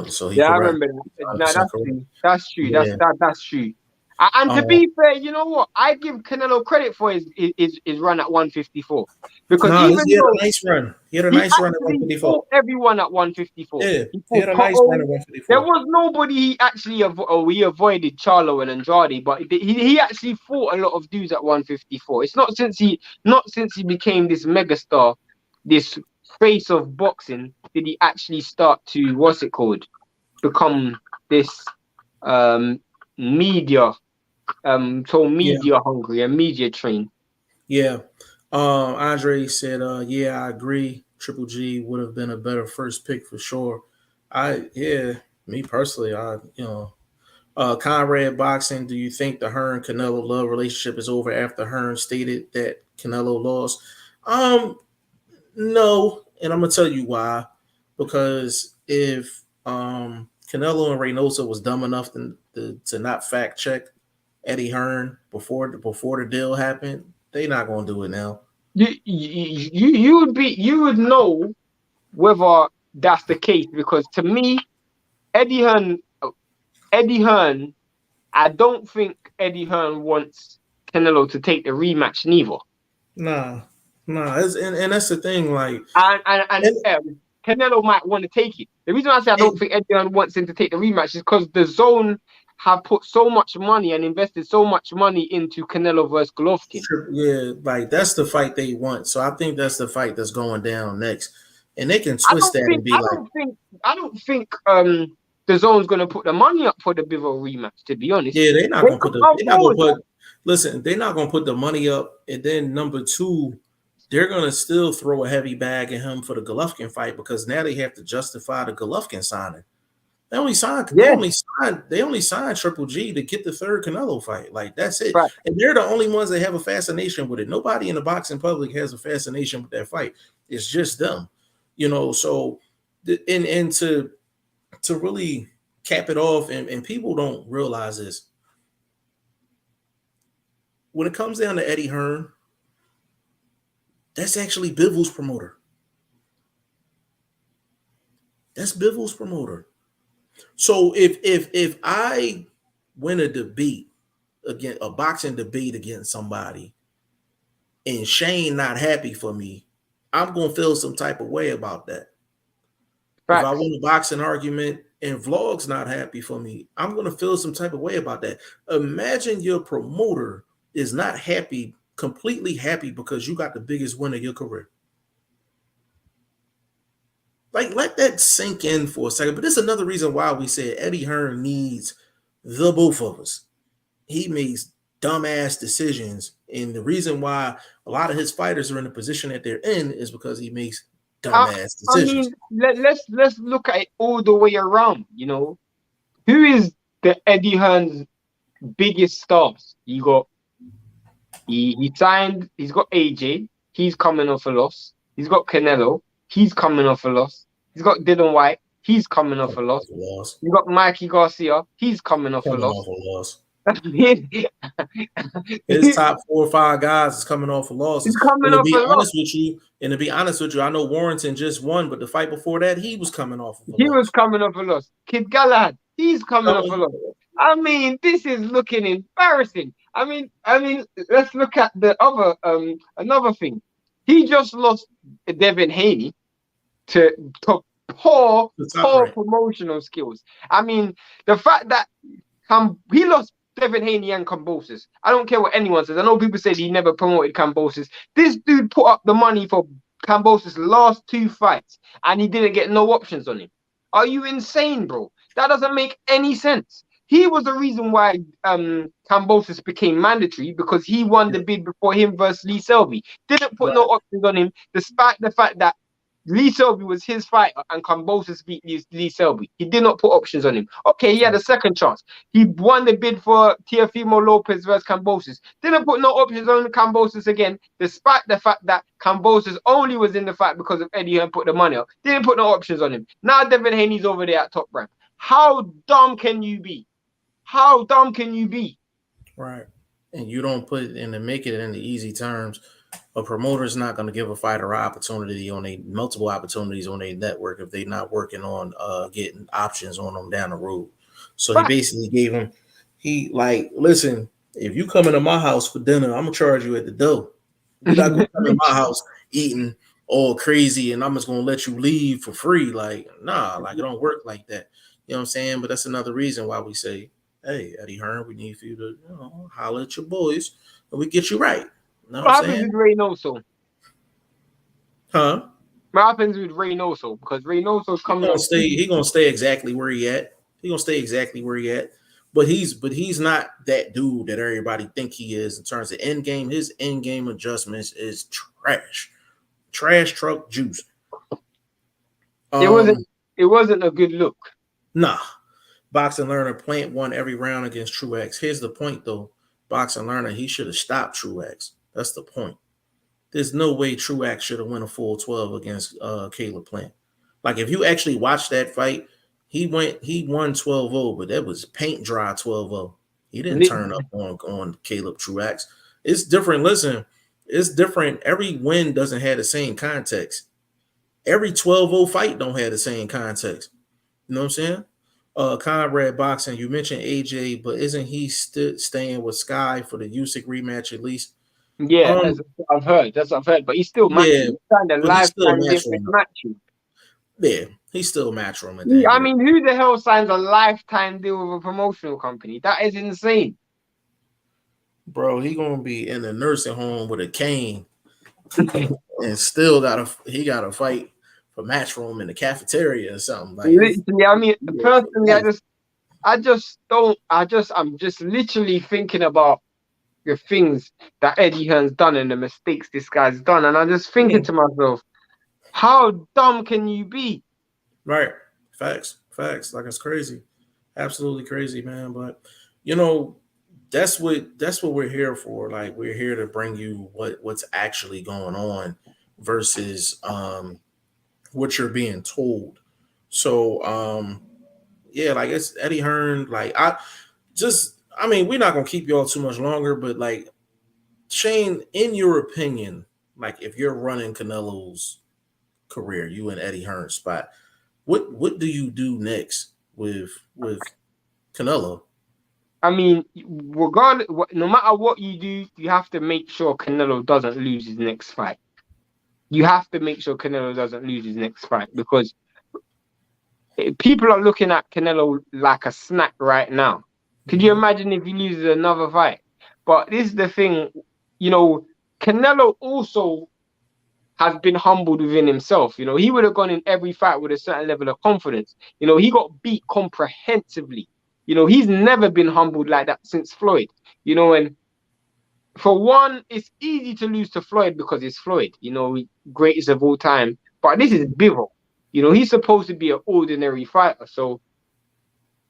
So I remember that. No, that's true. Yeah. That's true. And to be fair, you know what? I give Canelo credit for his run at 154 because he had a nice run. He had a nice run at 154. Fought everyone at 154. Yeah, he had a nice run at 154. There was nobody he actually avoided Charlo and Andrade, but he actually fought a lot of dudes at 154. It's not since he became this megastar, this face of boxing, did he actually start to become this media hungry and media trained. Yeah. Andre said, yeah, I agree. Triple G would have been a better first pick for sure. Me personally, Conrad Boxing, do you think the Hearn Canelo love relationship is over after Hearn stated that Canelo lost? No, and I'm gonna tell you why. Because if Canelo and Reynoso was dumb enough to not fact check Eddie Hearn before the deal happened, they're not gonna do it now. You would know whether that's the case, because to me, Eddie Hearn, I don't think Eddie Hearn wants Canelo to take the rematch neither. Nah, and that's the thing. Like, and Canelo might want to take it. The reason I say I don't think Eddie Hearn wants him to take the rematch is because the Zone have put so much money and invested so much money into Canelo versus Golovkin. Yeah, like that's the fight they want. So I think that's the fight that's going down next, and they can twist that and be I don't think the Zone's gonna put the money up for the Bivol rematch. To be honest, yeah, they're not gonna put the money up, and then number two, they're gonna still throw a heavy bag at him for the Golovkin fight because now they have to justify the Golovkin signing. They only signed Triple G to get the third Canelo fight. Like, that's it. Right. And they're the only ones that have a fascination with it. Nobody in the boxing public has a fascination with that fight. It's just them. So and to really cap it off, and people don't realize this. When it comes down to Eddie Hearn, that's actually Bivol's promoter. That's Bivol's promoter. So if I win a debate against a boxing debate against somebody and Shane not happy for me, I'm gonna feel some type of way about that. Right. If I win a boxing argument and Vlog's not happy for me, I'm gonna feel some type of way about that. Imagine your promoter is not happy, completely happy because you got the biggest win of your career. Like, let that sink in for a second. But this is another reason why we said Eddie Hearn needs the both of us. He makes dumbass decisions. And the reason why a lot of his fighters are in the position that they're in is because he makes dumbass decisions. I mean, let's look at it all the way around. Who is the Eddie Hearn's biggest stars? He signed, he's got AJ, he's coming off a loss. He's got Canelo, he's coming off a loss. He's got Dylan White, he's coming off a loss. You've got Mikey Garcia, he's coming off a loss. His top 4 or 5 guys is coming off of He's losses. coming off a loss. And to be honest with you, I know Warrington just won, but the fight before that, he was coming off of a He was loss. coming off a loss. Kid Galahad, he's coming off a loss. I mean, this is looking embarrassing. I mean, let's look at the other another thing. He just lost Devin Haney to poor promotional skills. I mean, the fact that he lost Devin Haney and Kambosos. I don't care what anyone says. I know people say he never promoted Kambosos. This dude put up the money for Kambosos' last 2 fights, and he didn't get no options on him. Are you insane, bro? That doesn't make any sense. He was the reason why Kambosos became mandatory, because he won the bid before him versus Lee Selby. Didn't put no options on him, despite the fact that Lee Selby was his fighter and Kambosos beat Lee Selby. He did not put options on him. Okay, he had a second chance. He won the bid for Teofimo Lopez versus Kambosos. Didn't put no options on Kambosos again, despite the fact that Kambosos only was in the fight because of Eddie Hearn put the money up. Didn't put no options on him. Now Devin Haney's over there at Top Rank. How dumb can you be? How dumb can you be? Right. And you don't put it in to make it in the easy terms. A promoter is not going to give a fighter opportunity on multiple opportunities on a network if they're not working on getting options on them down the road. So he basically gave him, listen, if you come into my house for dinner, I'm gonna charge you at the door. You're not gonna come in my house eating all crazy and I'm just gonna let you leave for free. Like, nah, like it don't work like that. You know what I'm saying? But that's another reason why we say, hey, Eddie Hearn, we need for you to, holler at your boys and we get you right. Know what happens with Reynoso? Huh? What happens with Reynoso? Because Reynoso's coming. He's gonna stay exactly where he at. He's gonna stay exactly where he at. But he's not that dude that everybody think he is in terms of end game. His end game adjustments is trash truck juice. It wasn't a good look. Nah. Boxing Learner Plant won every round against Truex. Here's the point though. Boxing Learner, he should have stopped Truex. That's the point. There's no way Truex should have won a full 12 against Caleb Plant. Like if you actually watch that fight, he won 12-0, but that was paint dry 12-0. He didn't turn up on Caleb Truex. It's different. Listen, it's different. Every win doesn't have the same context. Every 12-0 fight don't have the same context. You know what I'm saying? Conrad Boxing, you mentioned AJ, but isn't he staying with Sky for the Usyk rematch at least? Yeah, that's what I've heard. But he's still matching. Yeah, he's signed a lifetime different matching. Yeah, he's still matchroom. I mean, who the hell signs a lifetime deal with a promotional company? That is insane. Bro, he gonna be in the nursing home with a cane and still gotta fight for matchroom in the cafeteria or something. Like, literally, I mean, personally, I'm just literally thinking about the things that Eddie Hearn's done and the mistakes this guy's done, and I'm just thinking to myself, how dumb can you be? Right. Facts. Like, it's crazy. Absolutely crazy, man. But that's what we're here for. Like, we're here to bring you what's actually going on versus what you're being told. So like, it's Eddie Hearn. Like, we're not gonna keep y'all too much longer, but like, Shane, in your opinion, like, if you're running Canelo's career, you and Eddie Hearn's spot, what do you do next with Canelo? I mean, regardless, no matter what you do, you have to make sure Canelo doesn't lose his next fight. You have to make sure Canelo doesn't lose his next fight, because people are looking at Canelo like a snack right now. Could you imagine if he loses another fight? But this is the thing, Canelo also has been humbled within himself. He would have gone in every fight with a certain level of confidence. He got beat comprehensively. He's never been humbled like that since Floyd. And for one, it's easy to lose to Floyd because it's Floyd, greatest of all time. But this is Bivol. He's supposed to be an ordinary fighter. So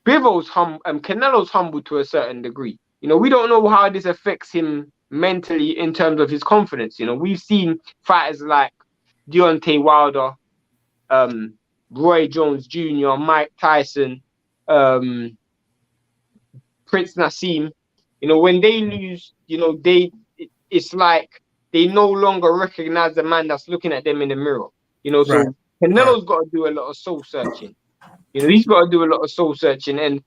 Canelo's humbled to a certain degree. We don't know how this affects him mentally in terms of his confidence. We've seen fighters like Deontay Wilder, Roy Jones Jr., Mike Tyson, Prince Nassim, You know, when they lose, you know, it's like they no longer recognize the man that's looking at them in the mirror. You know, Right. so Canelo's got to do a lot of soul searching. You know, he's got to do a lot of soul searching. And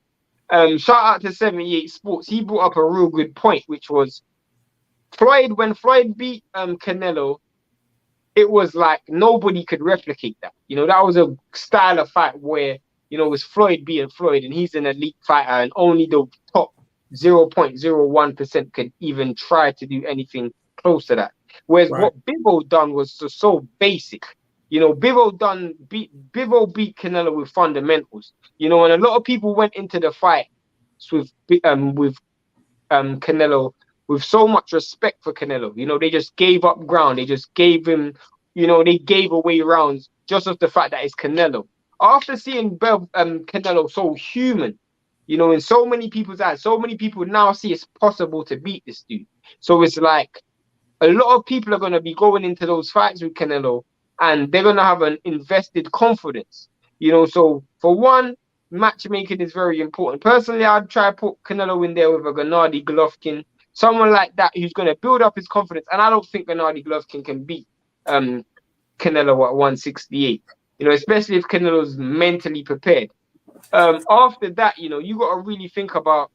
shout out to 78 Sports. He brought up a real good point, which was when Floyd beat Canelo, it was like nobody could replicate that. You know, that was a style of fight where, you know, it was Floyd being Floyd, and he's an elite fighter, and only the top 0.01% could even try to do anything close to that. Whereas Right. what Bivol done was so basic. You know, Bivol beat Canelo with fundamentals. You know, and a lot of people went into the fight with Canelo with so much respect for Canelo. You know, they just gave up ground. They just gave him, you know, they gave away rounds just of the fact that it's Canelo. After seeing Canelo so human, you know, in so many people's eyes, so many people now see it's possible to beat this dude. So it's like a lot of people are going to be going into those fights with Canelo, and they're going to have an invested confidence. You know, so for one, matchmaking is very important. Personally, I'd try to put Canelo in there with a Gennady Golovkin, someone like that who's going to build up his confidence. And I don't think Gennady Golovkin can beat Canelo at 168. You know, especially if Canelo's mentally prepared. After that, you know, you got to really think about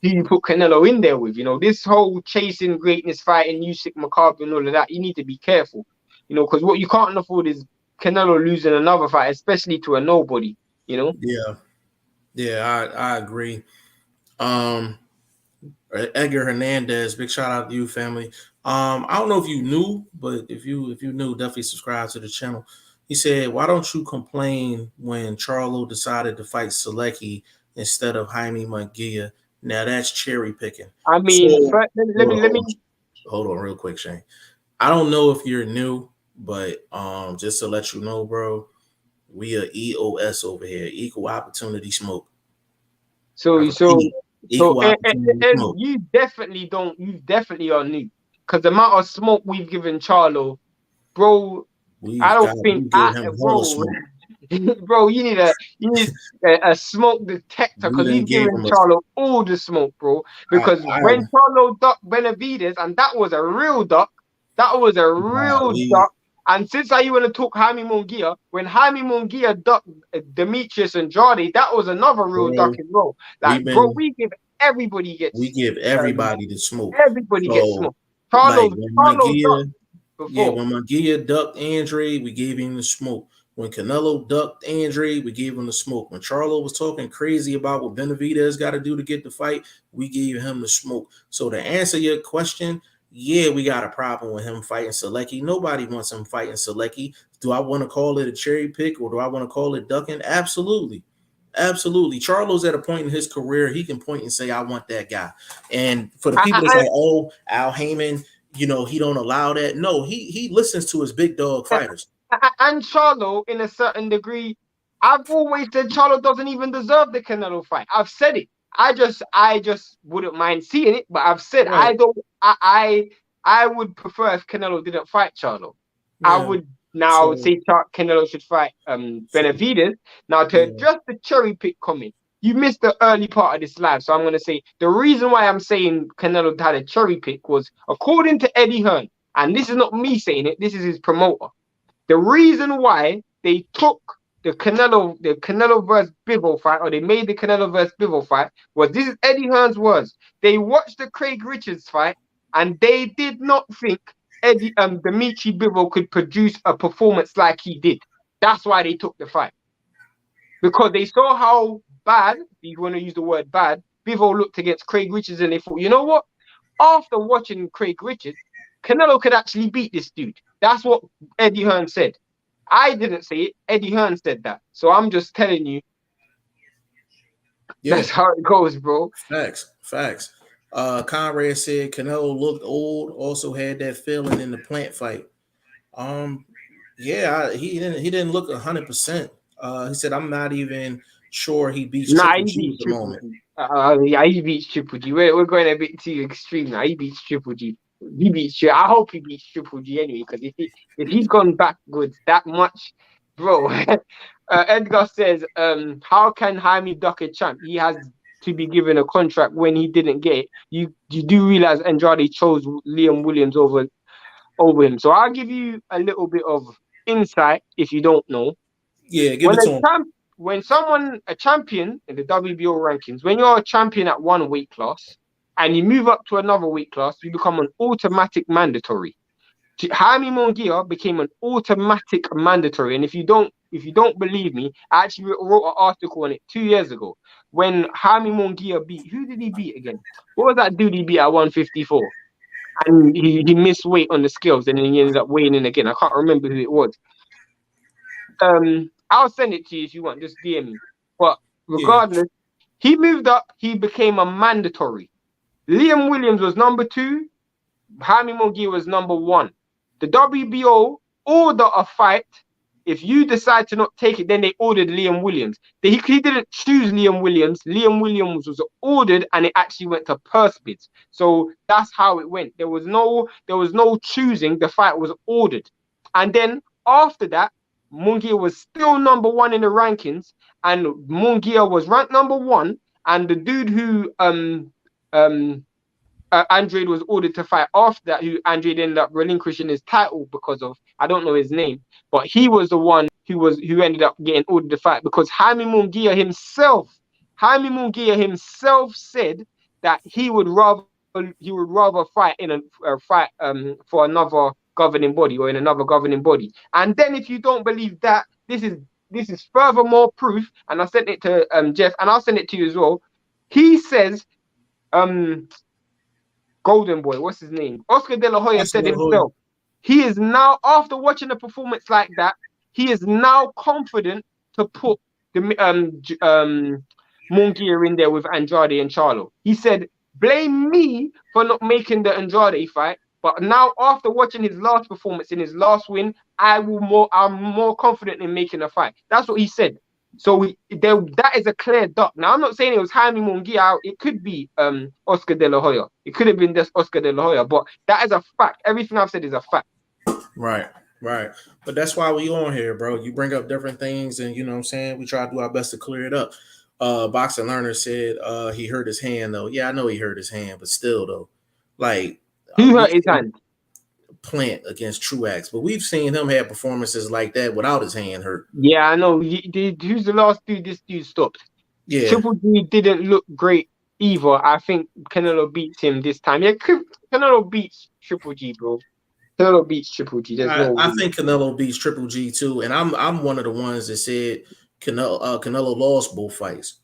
who you put Canelo in there with. You know, this whole chasing greatness fighting, Usyk, McCarthy, and all of that, you need to be careful. You know, because what you can't afford is Canelo losing another fight, especially to a nobody. You know. Yeah, I agree. Um, Edgar Hernandez, big shout out to you, family. I don't know if you knew, but if you knew, definitely subscribe to the channel. He said, "Why don't you complain when Charlo decided to fight Selecki instead of Jaime Munguia? Now that's cherry picking." I mean, So let me. hold on, real quick, Shane. I don't know if you're new, but just to let you know, bro, we are EOS over here, equal opportunity smoke. So I repeat, equal opportunity smoke. you definitely don't. You definitely are new, because the amount of smoke we've given Charlo, bro. I don't think We gave him hella bro. smoke. Bro, you need a smoke detector, We because didn't he's gave giving him a. Charlo all the smoke, bro. Because I when Charlo ducked Benavides, and that was a real duck, that was a real we duck. And since I you want to talk Jaime Munguia, when Jaime Munguia ducked Demetrius Andrade, that was another real duck bro, as well. Like, we've bro, been we give um, everybody the smoke. everybody gets So smoke. like when Charlo ducked Munguia, yeah, before. when Munguia ducked Andre, we gave him the smoke. When Canelo ducked Andre, we gave him the smoke. When Charlo was talking crazy about what Benavidez got to do to get the fight, we gave him the smoke. So to answer your question, yeah, we got a problem with him fighting Selecki. Nobody wants him fighting Selecki. Do I want to call it a cherry pick or do I want to call it ducking? Absolutely. Absolutely. Charlo's at a point in his career, he can point and say, I want that guy. And for the people that's I, like, oh, Al Heyman, you know, he don't allow that. No, he listens to his big dog fighters. And Charlo, in a certain degree, I've always said Charlo doesn't even deserve the Canelo fight. I've said it. I just wouldn't mind seeing it, but I've said Right. I don't. I would prefer if Canelo didn't fight Charlo. I Yeah. would now So say Canelo should fight Benavidez. Now, to yeah. address the cherry pick comment, you missed the early part of this live, so I'm going to say the reason why I'm saying Canelo had a cherry pick was according to Eddie Hearn, and this is not me saying it. This is his promoter. The reason why they took the Canelo versus Bivol fight, or they made the Canelo versus Bivol fight, was this is Eddie Hearn's words. They watched the Craig Richards fight, and they did not think Dimitri Bivol could produce a performance like he did. That's why they took the fight. Because they saw how bad, if you want to use the word bad, Bivol looked against Craig Richards, and they thought, you know what? After watching Craig Richards, Canelo could actually beat this dude. That's what Eddie Hearn said. I didn't say it. Eddie Hearn said that. So I'm just telling you, that's how it goes, bro. Facts. Conrad said Canelo looked old, also had that feeling in the plant fight. Yeah, he didn't look 100%. He said, I'm not even sure he beats Nah, Triple he G at beats the Triple moment. G. Yeah, he beats Triple G. We're going a bit too extreme now. He beats Triple G. He beats Triple. I hope he beats Triple G anyway, because if he's gone backwards that much, bro. Edgar says, how can Jaime duck a champ? He has to be given a contract when he didn't get it, you do realize Andrade chose Liam Williams over him. So I'll give you a little bit of insight if you don't know. Yeah, give it to him. When someone a champion in the WBO rankings, when you're a champion at one weight class and you move up to another weight class, you become an automatic mandatory. Jaime Munguia became an automatic mandatory, and if you don't believe me, I actually wrote an article on it 2 years ago when Jaime Munguia beat. Who did he beat again? What was that dude he beat at 154? And he missed weight on the scales, and then he ended up weighing in again. I can't remember who it was. I'll send it to you if you want. Just DM me. But regardless, he moved up. He became a mandatory. Liam Williams was number 2. Jaime Munguia was number 1. The WBO order a fight. If you decide to not take it, then they ordered Liam Williams. He didn't choose Liam Williams. Liam Williams was ordered, and it actually went to purse bids. So that's how it went. There was no choosing. The fight was ordered, and then after that, Munguia was still number 1 in the rankings, and Munguia was ranked number 1. And the dude who Andrade was ordered to fight after that, who Andrade ended up relinquishing his title because of, I don't know his name, but he was the one who ended up getting ordered to fight because Jaime Munguia himself said that he would rather fight in a fight for another governing body or in another governing body. And then if you don't believe that, this is furthermore proof, and I sent it to Jeff, and I'll send it to you as well. He says Golden Boy, what's his name? Oscar De La Hoya said himself, he is now, after watching a performance like that, he is now confident to put the Munguia in there with Andrade and Charlo. He said, blame me for not making the Andrade fight, but now after watching his last performance in his last win, I'm more confident in making a fight. That's what he said. So that is a clear duck. Now, I'm not saying it was Jaime Munguia. It could be Oscar De La Hoya. It could have been just Oscar De La Hoya, but that is a fact. Everything I've said is a fact. Right. But that's why we on here, bro. You bring up different things, and you know what I'm saying? We try to do our best to clear it up. Boxing Learner said he hurt his hand, though. Yeah, I know he hurt his hand, but still, though. Like, who hurt his hand? Plant against Truax, but we've seen him have performances like that without his hand hurt. Yeah, I know. Who's the last dude this dude stopped? Yeah, Triple G didn't look great either. I think Canelo beats him this time. Yeah, Canelo beats Triple G, bro. Canelo beats Triple G. I think Canelo beats Triple G too, and I'm one of the ones that said Canelo lost both fights.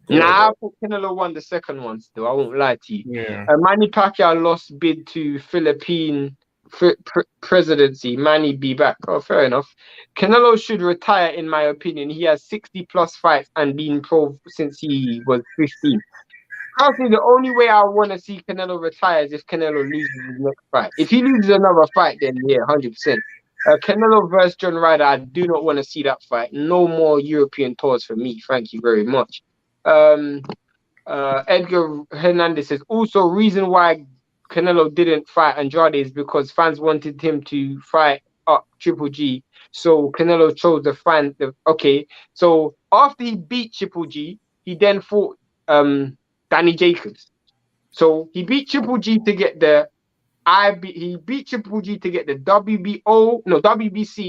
I think Canelo won the second one still. I won't lie to you. Yeah. Manny Pacquiao lost bid to Philippine presidency. Manny be back. Oh, fair enough. Canelo should retire, in my opinion. He has 60 plus fights and been pro since he was 15. I think the only way I want to see Canelo retire is if Canelo loses his next fight. If he loses another fight, then yeah, 100%. Canelo versus John Ryder, I do not want to see that fight. No more European tours for me. Thank you very much. Edgar Hernandez says, also reason why Canelo didn't fight Andrade is because fans wanted him to fight up Triple G. So Canelo chose okay. So after he beat Triple G, he then fought Danny Jacobs. So he beat Triple G to get the WBC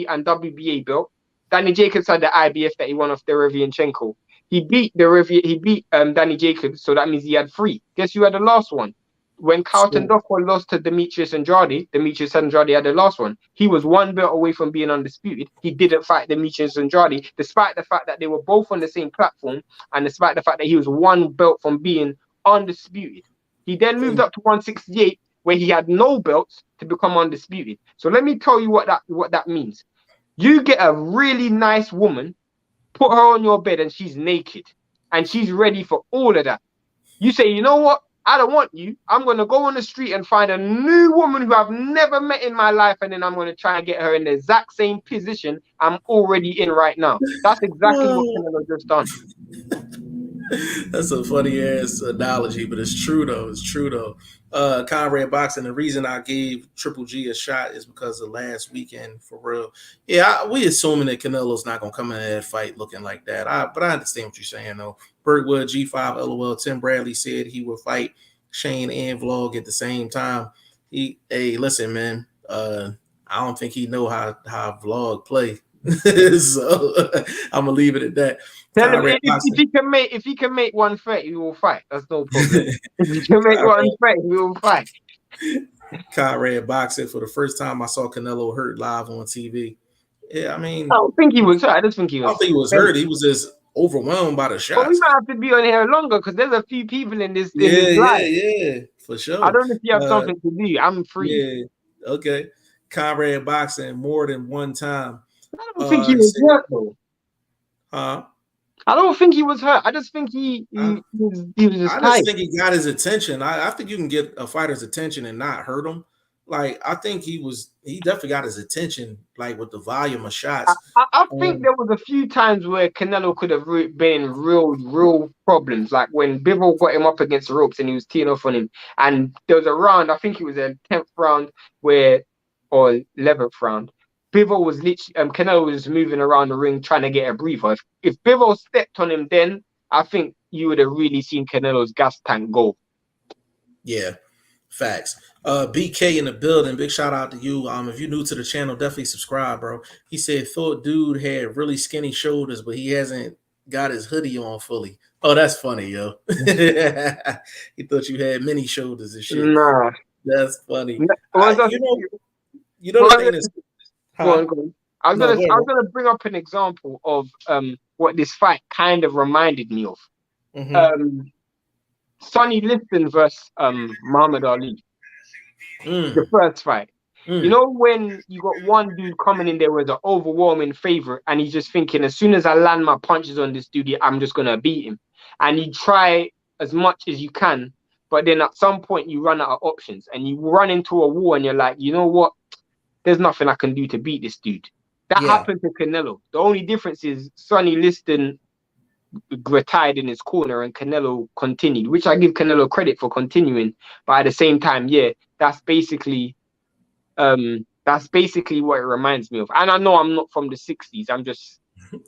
and WBA belt. Danny Jacobs had the IBF that he won off Derevianchenko. He beat Danny Jacobs, so that means he had 3. Guess who had the last one? When Carlton Dockwell lost to Demetrius Andrade had the last one. He was 1 belt away from being undisputed. He didn't fight Demetrius Andrade, despite the fact that they were both on the same platform, and despite the fact that he was 1 belt from being undisputed. He then moved up to 168, where he had no belts to become undisputed. So let me tell you what that means. You get a really nice woman, put her on your bed, and she's naked, and she's ready for all of that. You say, you know what? I don't want you. I'm going to go on the street and find a new woman who I've never met in my life, and then I'm going to try and get her in the exact same position I'm already in right now. That's exactly what Canelo just done. That's a funny ass analogy, but it's true though. It's true though. Conrad Boxing. The reason I gave Triple G a shot is because of last weekend, for real. Yeah, we assuming that Canelo's not gonna come in that fight looking like that. But I understand what you're saying though. Bergwood G5 LOL. Tim Bradley said he would fight Shane and Vlog at the same time. Hey, listen, man. I don't think he know how Vlog play. So I'm gonna leave it at that. Tell him Conrad if Boxing. he can make 130, we will fight. That's no problem. If he can make Conrad, 130, we will fight. Conrad Boxing. For the first time I saw Canelo hurt live on TV. Yeah, I I mean, don't think he was hurt. I just think he I don't was. think he was hurt. He was just overwhelmed by the But we shots. might have to be on here longer because there's a few people in this live. Yeah, for I sure. don't know if you have something to do. I'm free. Yeah, okay. Conrad Boxing more than one time. I don't think he was hurt though. Huh? I don't think he was hurt. I just think he was just I tired. just think he got his attention. I think you can get a fighter's attention and not hurt him. Like I think he definitely got his attention, like with the volume of shots. I think there was a few times where Canelo could have been in real problems, like when Bivol got him up against the ropes and he was teeing off on him. And there was a round, I think it was a 10th round or 11th round. Bivol was literally, Canelo was moving around the ring trying to get a breather. If Bivol stepped on him then, I think you would have really seen Canelo's gas tank go. Yeah, facts. BK in the building. Big shout out to you. If you're new to the channel, definitely subscribe, bro. He said thought dude had really skinny shoulders, but he hasn't got his hoodie on fully. Oh, that's funny, yo. He thought you had many shoulders and shit. Nah, that's funny. You know the thing is, go on. I was gonna bring up an example of what this fight kind of reminded me of. Mm-hmm. Sonny Liston versus Muhammad Ali. The first fight. You know when you got one dude coming in there with an overwhelming favorite and he's just thinking, as soon as I land my punches on this dude, I'm just gonna beat him. And you try as much as you can, but then at some point you run out of options and you run into a wall and you're like, you know what? There's nothing I can do to beat this dude. That happened to Canelo. The only difference is Sonny Liston retired in his corner and Canelo continued, which I give Canelo credit for continuing. But at the same time, yeah, that's basically what it reminds me of. And I know I'm not from the 60s. I'm just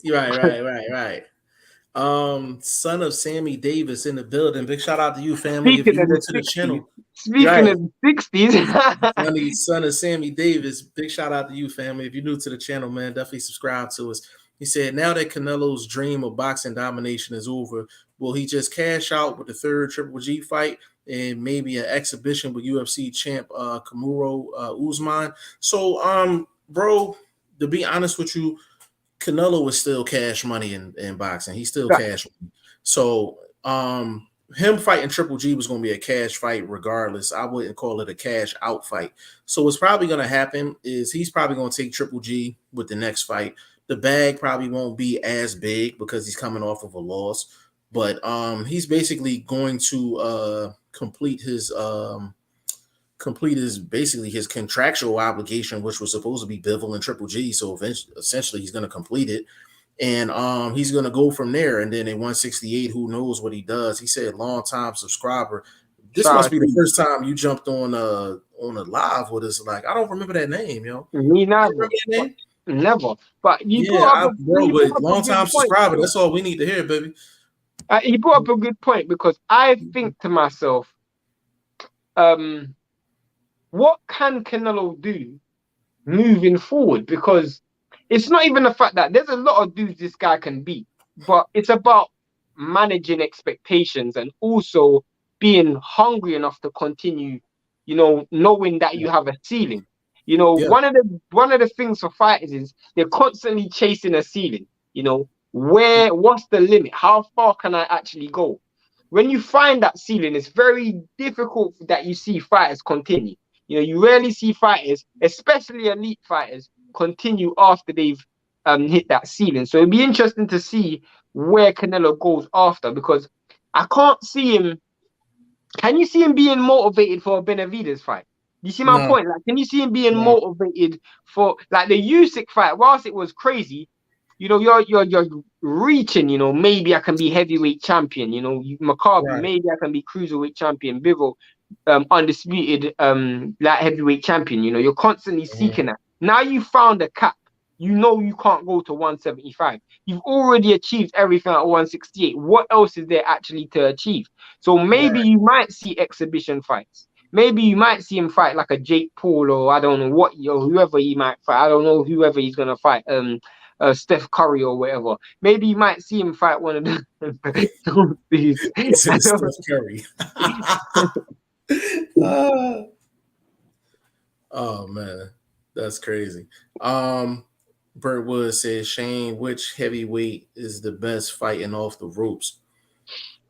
right. Son of Sammy Davis in the building. Big shout out to you, family. If you're new to the channel. Speaking of the 60s. Son of Sammy Davis. Big shout out to you, family. If you're new to the channel, man, definitely subscribe to us. He said, now that Canelo's dream of boxing domination is over, will he just cash out with the third Triple G fight and maybe an exhibition with UFC champ Kamaru Usman? So, bro, to be honest with you, Canelo is still cash money in boxing. He's still cash money. So, him fighting Triple G was going to be a cash fight regardless. I wouldn't call it a cash out fight. So what's probably going to happen is he's probably going to take Triple G with the next fight. The bag probably won't be as big because he's coming off of a loss, but he's basically going to complete his basically his contractual obligation, which was supposed to be Bivol and Triple G. So essentially he's going to complete it. And he's going to go from there. And then at 168, who knows what he does? He said long-time subscriber. This must be the first time you jumped on a live with us. Like, I don't remember that name, yo. Me neither. Never. But long-time subscriber. That's all we need to hear, baby. He brought up a good point because I think to myself, what can Canelo do moving forward? Because it's not even the fact that there's a lot of dudes this guy can beat, but it's about managing expectations and also being hungry enough to continue, knowing that you have a ceiling. One of the things for fighters is they're constantly chasing a ceiling. What's the limit? How far can I actually go? When you find that ceiling, it's very difficult that you see fighters continue. You rarely see fighters, especially elite fighters, continue after they've hit that ceiling. So it'd be interesting to see where Canelo goes after, because I can't see him. Can you see him being motivated for a Benavidez fight? You see my point? Like, can you see him being motivated for like the Usyk fight? Whilst it was crazy, you're reaching, maybe I can be heavyweight champion, McCarthy, Right. maybe I can be cruiserweight champion, Bivol, undisputed light heavyweight champion, you're constantly seeking that. Now you found a cap. You can't go to 175. You've already achieved everything at 168. What else is there actually to achieve? So maybe you might see exhibition fights. Maybe you might see him fight like a Jake Paul, or I don't know what, whoever he might fight. I don't know whoever he's gonna fight. Steph Curry or whatever. Maybe you might see him fight one of these. Steph Curry. Oh man, that's crazy. Burt Wood says, Shane, which heavyweight is the best fighting off the ropes?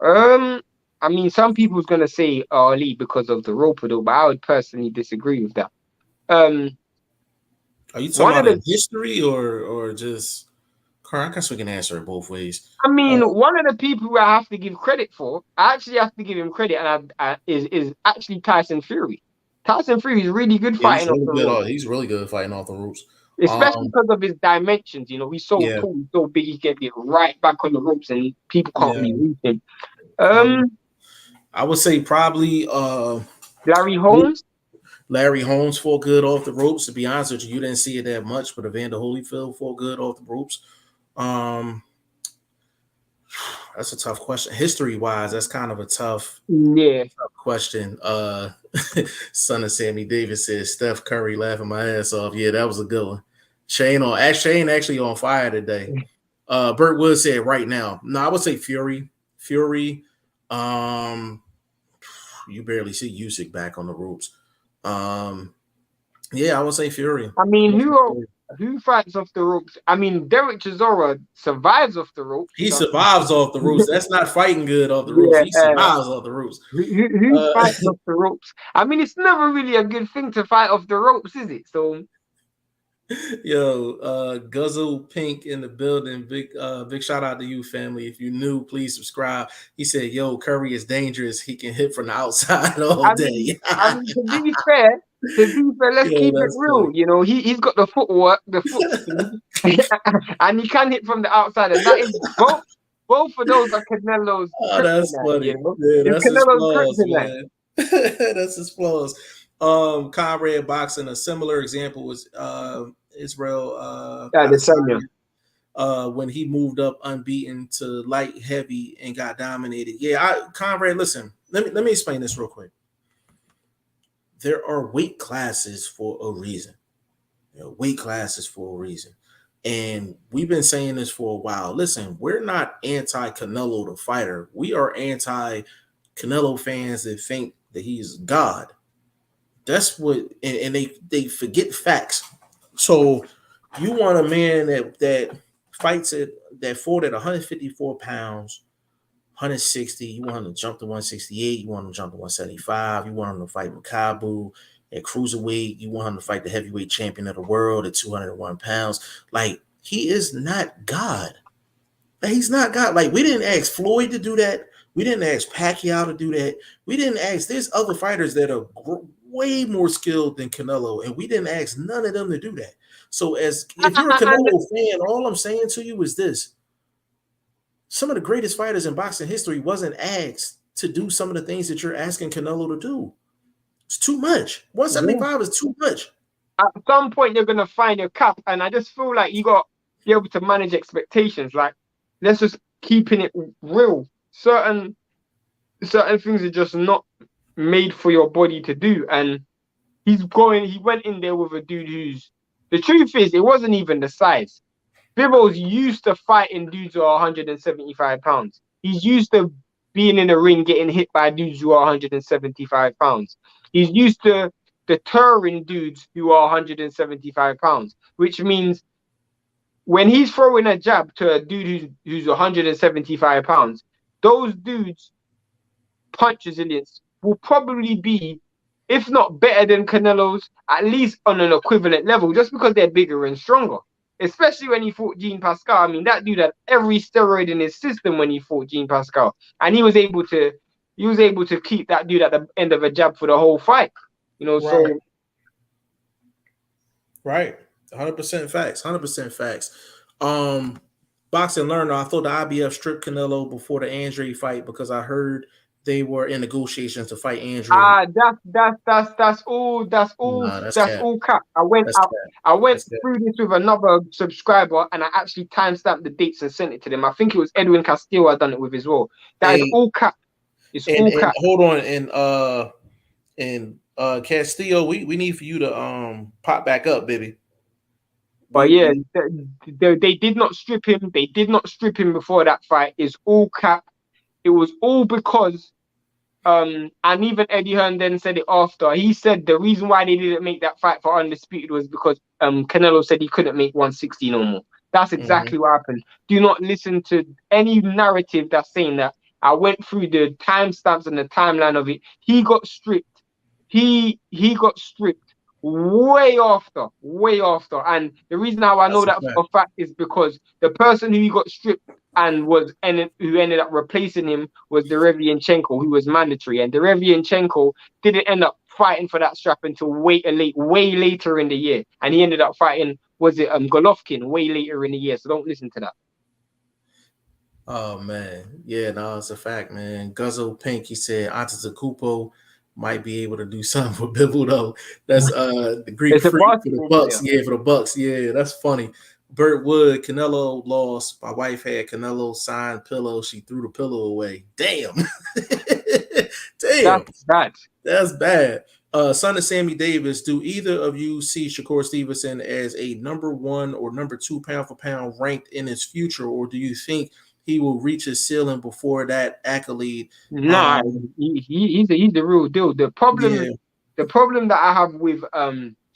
I mean, some people's gonna say Ali because of the rope, though, but I would personally disagree with that. Are you talking about in history or just? I guess we can answer it both ways. I mean, one of the people who I have to give credit for, I actually have to give him credit, and is actually Tyson Fury. Tyson Fury is really good fighting off the ropes. He's really good fighting off the ropes. Especially because of his dimensions, he's so tall, he's so big, he can get right back on the ropes, and people can't really reach him. I would say probably Larry Holmes. Larry Holmes fought good off the ropes. To be honest with you, you didn't see it that much, but Evander Holyfield fought good off the ropes. That's a tough question. History-wise, that's kind of a tough question. Son of Sammy Davis says Steph Curry laughing my ass off. Yeah, that was a good one. Shane actually on fire today. Burt Wood said right now. No, I would say Fury. You barely see Usyk back on the ropes. Yeah, I would say Fury. I mean, who fights off the ropes? I mean, Derek Chisora survives off the ropes. He survives off the ropes. That's not fighting good off the ropes. He survives off the ropes. Who fights off the ropes? I mean, it's never really a good thing to fight off the ropes, is it? So, Guzzle Pink in the building. Big shout out to you, family. If you're new, please subscribe. He said, "Yo, Curry is dangerous. He can hit from the outside all day." I mean, to be fair, let's keep it real. Funny. He's got the footwork, the foot, and he can hit from the outside. And that is both of those are Canelo's. Oh, that's funny. Yeah, that's his flaws, man. That's his flaws. Conrad Boxing, a similar example was Israel when he moved up unbeaten to light heavy and got dominated. Yeah, Conrad, listen, let me explain this real quick. There are weight classes for a reason. And we've been saying this for a while. Listen, we're not anti-Canelo the fighter. We are anti-Canelo fans that think that he's God. That's what, and they forget facts. So you want a man that fights that fought at 154 pounds, 160. You want him to jump to 168. You want him to jump to 175. You want him to fight Makabu at cruiserweight. You want him to fight the heavyweight champion of the world at 201 pounds. Like, he is not God. He's not God. Like, we didn't ask Floyd to do that. We didn't ask Pacquiao to do that. We didn't ask, there's other fighters that are way more skilled than Canelo, and we didn't ask none of them to do that. So if you're a Canelo fan, all I'm saying to you is this. Some of the greatest fighters in boxing history wasn't asked to do some of the things that you're asking Canelo to do. It's too much. 175 is too much. At some point, you're going to find your cap, and I just feel like you got to be able to manage expectations. Like, let's just keeping it real. Certain things are just not made for your body to do, and he went in there with a dude who's, the truth is, it wasn't even the size. Bibble's used to fighting dudes who are 175 pounds. He's used to being in a ring getting hit by dudes who are 175 pounds. He's used to deterring dudes who are 175 pounds, which means when he's throwing a jab to a dude who's 175 pounds, those dudes' punch resilience will probably be, if not better than Canelo's, at least on an equivalent level, just because they're bigger and stronger. Especially when he fought Jean Pascal. I mean, that dude had every steroid in his system when he fought Jean Pascal, and he was able to keep that dude at the end of a jab for the whole fight. Right. So right, 100% facts. Boxing Learner, I thought the IBF stripped Canelo before the Andre fight because I heard they were in negotiations to fight Andre. Nah, that's That's cap. all cap. I went That's out. cap. I went That's cap. through this with another subscriber, and I actually timestamped the dates and sent it to them. I think it was Edwin Castillo I done it with as well. That is Hey, all cap. It's all and cap. hold on, and Castillo, we need for you to pop back up, baby. But We yeah, need, they did not strip him. They did not strip him before that fight. It's all cap. It was all because and even Eddie Hearn then said it after. He said the reason why they didn't make that fight for Undisputed was because Canelo said he couldn't make 160 no more. That's mhm. exactly what happened. Do not listen to any narrative that's saying that. I went through the timestamps and the timeline of it. He got stripped. He got stripped way after. And the reason how I know That's a that fact. for a fact is because the person who he got stripped and who ended up replacing him was Derevianchenko, who was mandatory. And Derevianchenko didn't end up fighting for that strap until way later in the year. And he ended up fighting, was it Golovkin, way later in the year. So don't listen to that. Oh man, yeah, no, it's a fact, man. Guzzo Pink, he said Antetokounmpo might be able to do something for Bibble though. That's the Greek It's a freak for the basketball Bucks. player. Yeah, for the Bucks. Yeah, that's funny. Burt Wood, Canelo lost. My wife had Canelo signed pillow. She threw the pillow away. Damn. Damn. That's bad. That's bad. Son of Sammy Davis, do either of you see Shakur Stevenson as a number one or number two pound for pound ranked in his future, or do you think he will reach his ceiling before that accolade? Nah, he's the real deal. Yeah, The problem that I have with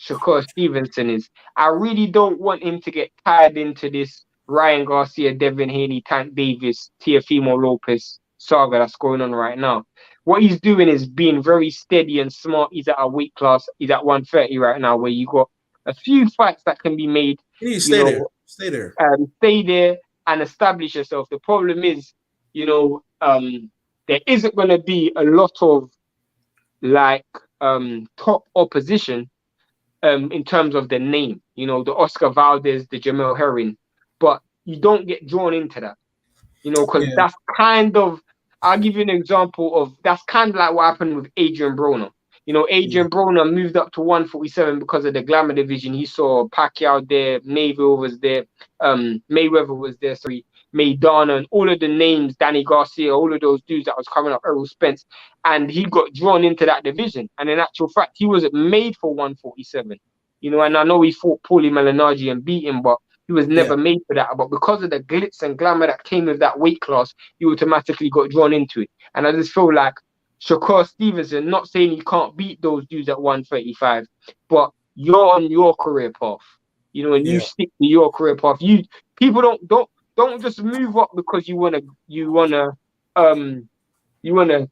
Shakur Stevenson is I really don't want him to get tied into this Ryan Garcia, Devin Haney, Tank Davis, Teofimo Lopez saga that's going on right now. What he's doing is being very steady and smart. He's at a weight class. He's at 130 right now, where you got a few fights that can be made. you need to You stay there. know, Stay there. stay there and establish yourself. The problem is, you know, there isn't going to be a lot of like top opposition in terms of the name, you know, the Oscar Valdez, the Jamel Herring, but you don't get drawn into that, you know, because Yeah, that's kind of, I'll give you an example of that's kind of like what happened with Adrian Broner. You know, yeah, Adrian Broner moved up to 147 because of the glamour division. He saw Pacquiao there, Mayweather was there, sorry, Maidana, and all of the names, Danny Garcia, all of those dudes that was coming up, Errol Spence, and he got drawn into that division. And in actual fact, he wasn't made for 147. You know, and I know he fought Paulie Malignaggi and beat him, but he was yeah, never made for that. But because of the glitz and glamour that came with that weight class, he automatically got drawn into it. And I just feel like Shakur Stevenson, not saying he can't beat those dudes at 135, but you're on your career path, you know, and you yeah, stick to your career path. You people don't just move up because you wanna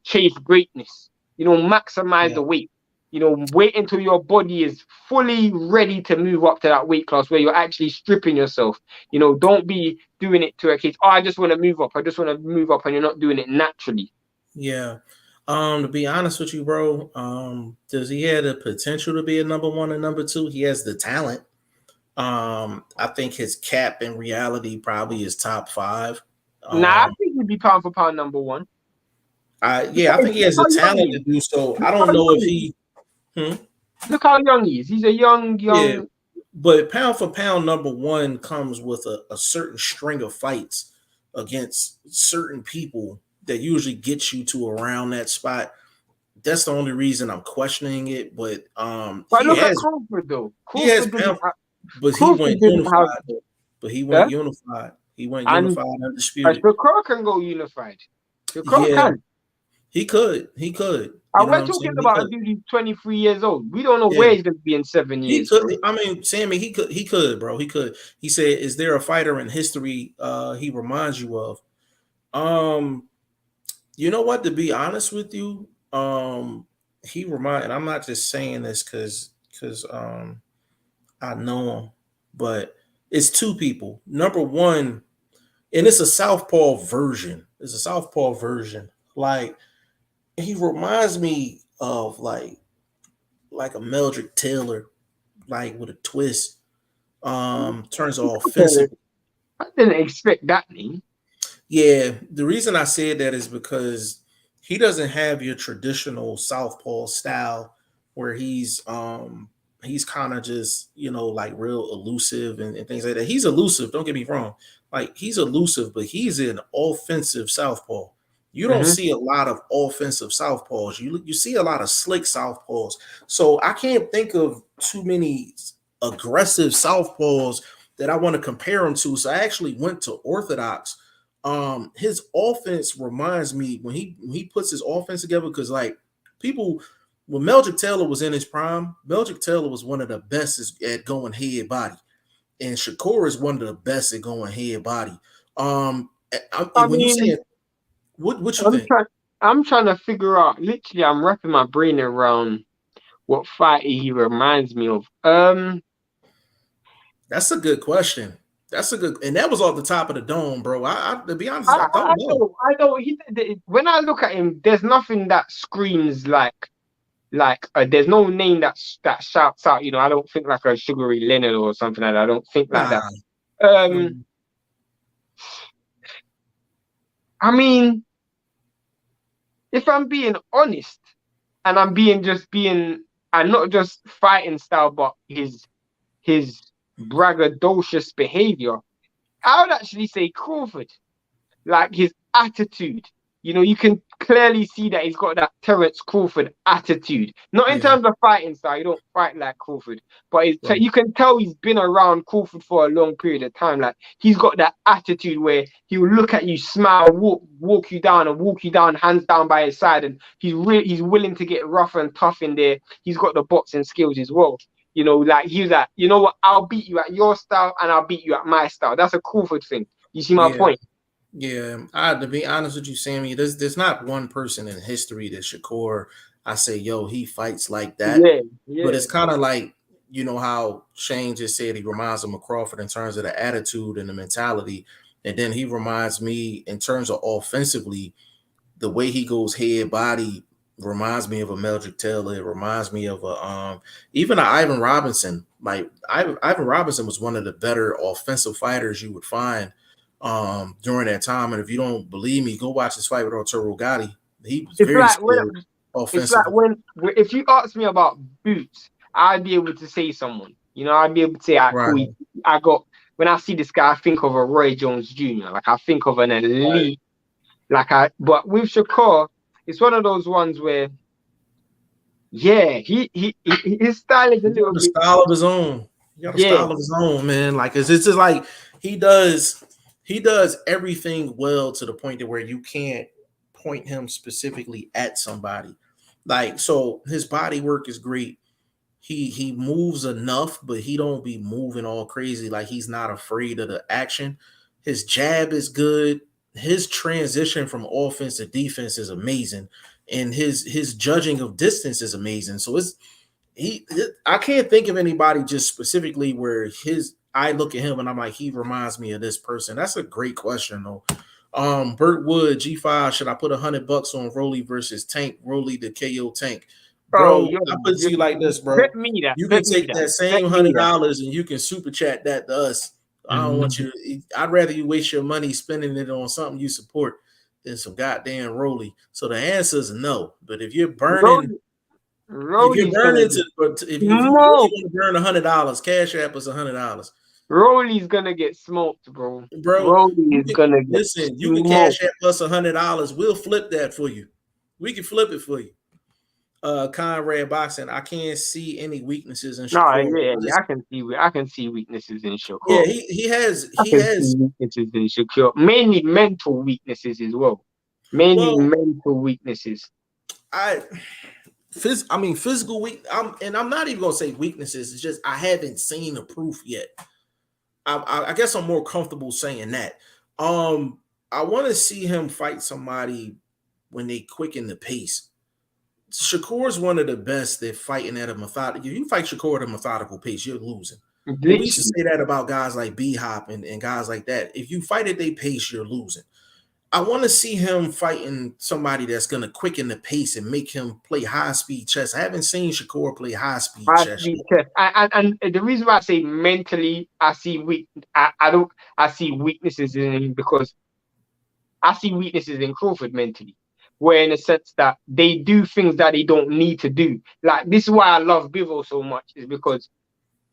chase greatness. You know, maximize yeah, the weight. You know, wait until your body is fully ready to move up to that weight class where you're actually stripping yourself. You know, don't be doing it to a case, oh, I just want to move up. I just want to move up, and you're not doing it naturally. yeah. To be honest with you, bro, does he have the potential to be a number one and number two? He has the talent. I think his cap in reality probably is top five. Nah, I Um, think he'd be pound for pound number one. I think he has the Look how young talent he to is. do so. I Look how don't know if young he is. he, hmm, Look how young he is. He's a yeah, young. but pound for pound, number one comes with a certain string of fights against certain people that usually get you to around that spot. That's the only reason I'm questioning it. But But look at Crawford though. he has pound, but he went Crawford didn't have. unified. But he went Yeah, unified. He went and unified, undisputed. Shakur can go unified. Shakur Yeah, can. he could. He could. You And know what we're I'm talking saying? He about a could. dude who's 23 years old. We don't know Yeah. where he's going to be in 7 years, Could. bro. I mean, Sammy, he could. He could, bro. He could. He said, "Is there a fighter in history he reminds you of?" Um, you know what? To be honest with you, he remind. And I'm not just saying this because I know him, but it's two people. Number one, and it's a southpaw version. It's a southpaw version. Like he reminds me of like a Meldrick Taylor, like with a twist. Turns all offensive. I didn't expect that name. Yeah, the reason I said that is because he doesn't have your traditional southpaw style where he's kind of just, like real elusive and things like that. He's elusive, don't get me wrong. Like he's elusive, but he's an offensive southpaw. You don't Mm-hmm. see a lot of offensive southpaws. You see a lot of slick southpaws. So I can't think of too many aggressive southpaws that I want to compare him to. So I actually went to orthodox. His offense reminds me when he puts his offense together, because like people, when Meldrick Taylor was in his prime, Meldrick Taylor was one of the best at going head body, and Shakur is one of the best at going head body. I When you mean, say what you I'm think? trying. I'm trying to figure out. Literally, I'm wrapping my brain around what fighter he reminds me of. That's a good question. That's a good, and that was off the top of the dome, bro. To be honest, I I don't know. don't. I don't. When I look at him, there's nothing that screams there's no name that shouts out. I don't think like a Sugary Leonard or something like that. I don't think like that. Nah, Um, no. I mean, if I'm being honest, and I'm being, and not just fighting style, but his braggadocious behavior, I would actually say Crawford. Like his attitude. You can clearly see that he's got that Terence Crawford attitude. Not in Yeah, terms of fighting style, you don't fight like Crawford, but right. you can tell he's been around Crawford for a long period of time. Like he's got that attitude where he will look at you, smile, walk you down, and walk you down, hands down by his side, and he's willing to get rough and tough in there. He's got the boxing skills as well. Like he's like, you know what? I'll beat you at your style, and I'll beat you at my style. That's a Crawford thing. You see my Yeah. point? Yeah, to be honest with you, Sammy, there's not one person in history that Shakur, I say, yo, he fights like that. Yeah, But yeah. it's kind of like, how Shane just said he reminds him of Crawford in terms of the attitude and the mentality. And then he reminds me in terms of offensively, the way he goes head body reminds me of a Meldrick Taylor. It reminds me of even a Ivan Robinson. Like Ivan Robinson was one of the better offensive fighters you would find during that time. And if you don't believe me, go watch his fight with Arturo Gatti. He was It's very like skilled offensively. when if you ask me about boots, I'd be able to say someone. I'd be able to say, "Ah, Right. cool." I got when I see this guy, I think of a Roy Jones Jr. Like I think of an Right. elite. But with Shakur, it's one of those ones where, yeah, his style is a He got little a bit, style of his own. He got a yeah. style of his own, man. Like it's just like he does everything well to the point that where you can't point him specifically at somebody. Like so his body work is great. He moves enough, but he don't be moving all crazy. Like he's not afraid of the action. His jab is good. His transition from offense to defense is amazing, and his judging of distance is amazing. So I can't think of anybody just specifically where I look at him and I'm like, he reminds me of this person. That's a great question though. Burt Wood, G5, should I put $100 on Rolly versus Tank? Rolly the KO Tank. Oh, Bro, yo, I put it to you like this, bro. bet me that. You can Bet me take that. that Bet same me that. $100 and you can super chat that to us. I don't want you. I'd rather you waste your money spending it on something you support than some goddamn Rolly. So the answer is no. But if you're burning, Rolly, Rolly's gonna get if you really smoked. want to burn $100, Cash App is $100, Rolly's gonna get smoked, bro. bro. Rolly You is can gonna get listen. You can smoked. Cash App us $100. We'll flip that for you. We can flip it for you. Conrad Boxing. I can't see any weaknesses in No, Shakur. yeah, I can see weaknesses in Yeah, Shakur. he has I he can see has. weaknesses in Shakur. Mainly mental weaknesses as well. Mainly Well, mental weaknesses. I I mean physical weak. I'm not even gonna say weaknesses. It's just I haven't seen the proof yet. I guess I'm more comfortable saying that. I want to see him fight somebody when they quicken the pace. Shakur's one of the best at fighting at a methodical. If you fight Shakur at a methodical pace, you're losing. And we used to Literally. say that about guys like B Hop and guys like that. If you fight at their pace, you're losing. I want to see him fighting somebody that's going to quicken the pace and make him play high speed chess. I haven't seen Shakur play high speed I chess see yet. test. And the reason why I say mentally, I see weak. I don't. I see weaknesses in him because I see weaknesses in Crawford mentally, where in a sense that they do things that they don't need to do. Like this is why I love Bivol so much, is because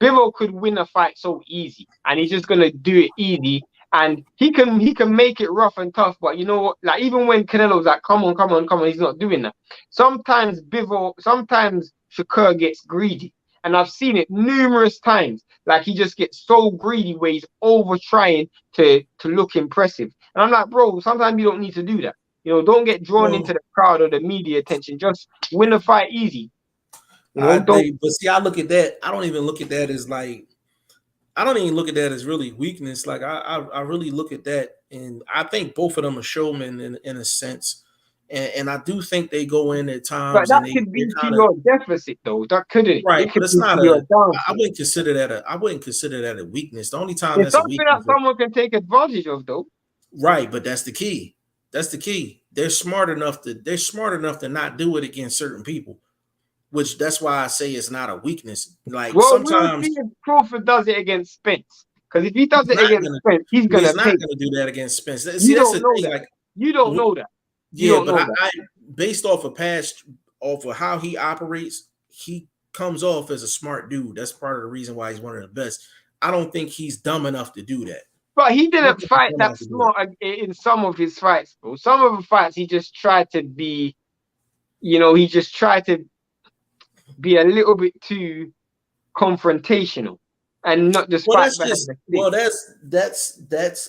Bivol could win a fight so easy, and he's just gonna do it easy, and he can make it rough and tough. But you know what? Like even when Canelo's like, come on, come on, come on, he's not doing that. Sometimes Shakur gets greedy, and I've seen it numerous times. Like he just gets so greedy where he's over trying to look impressive, and I'm like, bro, sometimes you don't need to do that. Don't get drawn into Well, the crowd or the media attention. Just win the fight easy. Don't. but see, I look at that. I don't even look at that as like. I don't even look at that as really weakness. Like I really look at that, and I think both of them are showmen in a sense. And I do think they go in at But times that and could they're be to kind of your deficit, though. That couldn't. right, It but could it's be not to your a. I downfall. wouldn't consider that a. I wouldn't consider that a weakness. The only time It's that's a something that weakness is someone can take advantage of, though. right, but that's the key. That's the key. They're smart enough to not do it against certain people, which that's why I say it's not a weakness. Like Well, we'll sometimes see if Crawford does it against Spence. Because if he does he's it not against gonna Spence, he's he's gonna not pay. gonna do that against Spence. See, You that's don't the know thing. that. Like You don't know that. You yeah, don't but know that. I based off of how he operates, he comes off as a smart dude. That's part of the reason why he's one of the best. I don't think he's dumb enough to do that. But he I don't didn't think he's fight dumb that enough to do that. smart in some of his fights, bro. Some of the fights he just tried to be, he just tried to be a little bit too confrontational and not just Well, fight that's behind just the well, scenes. that's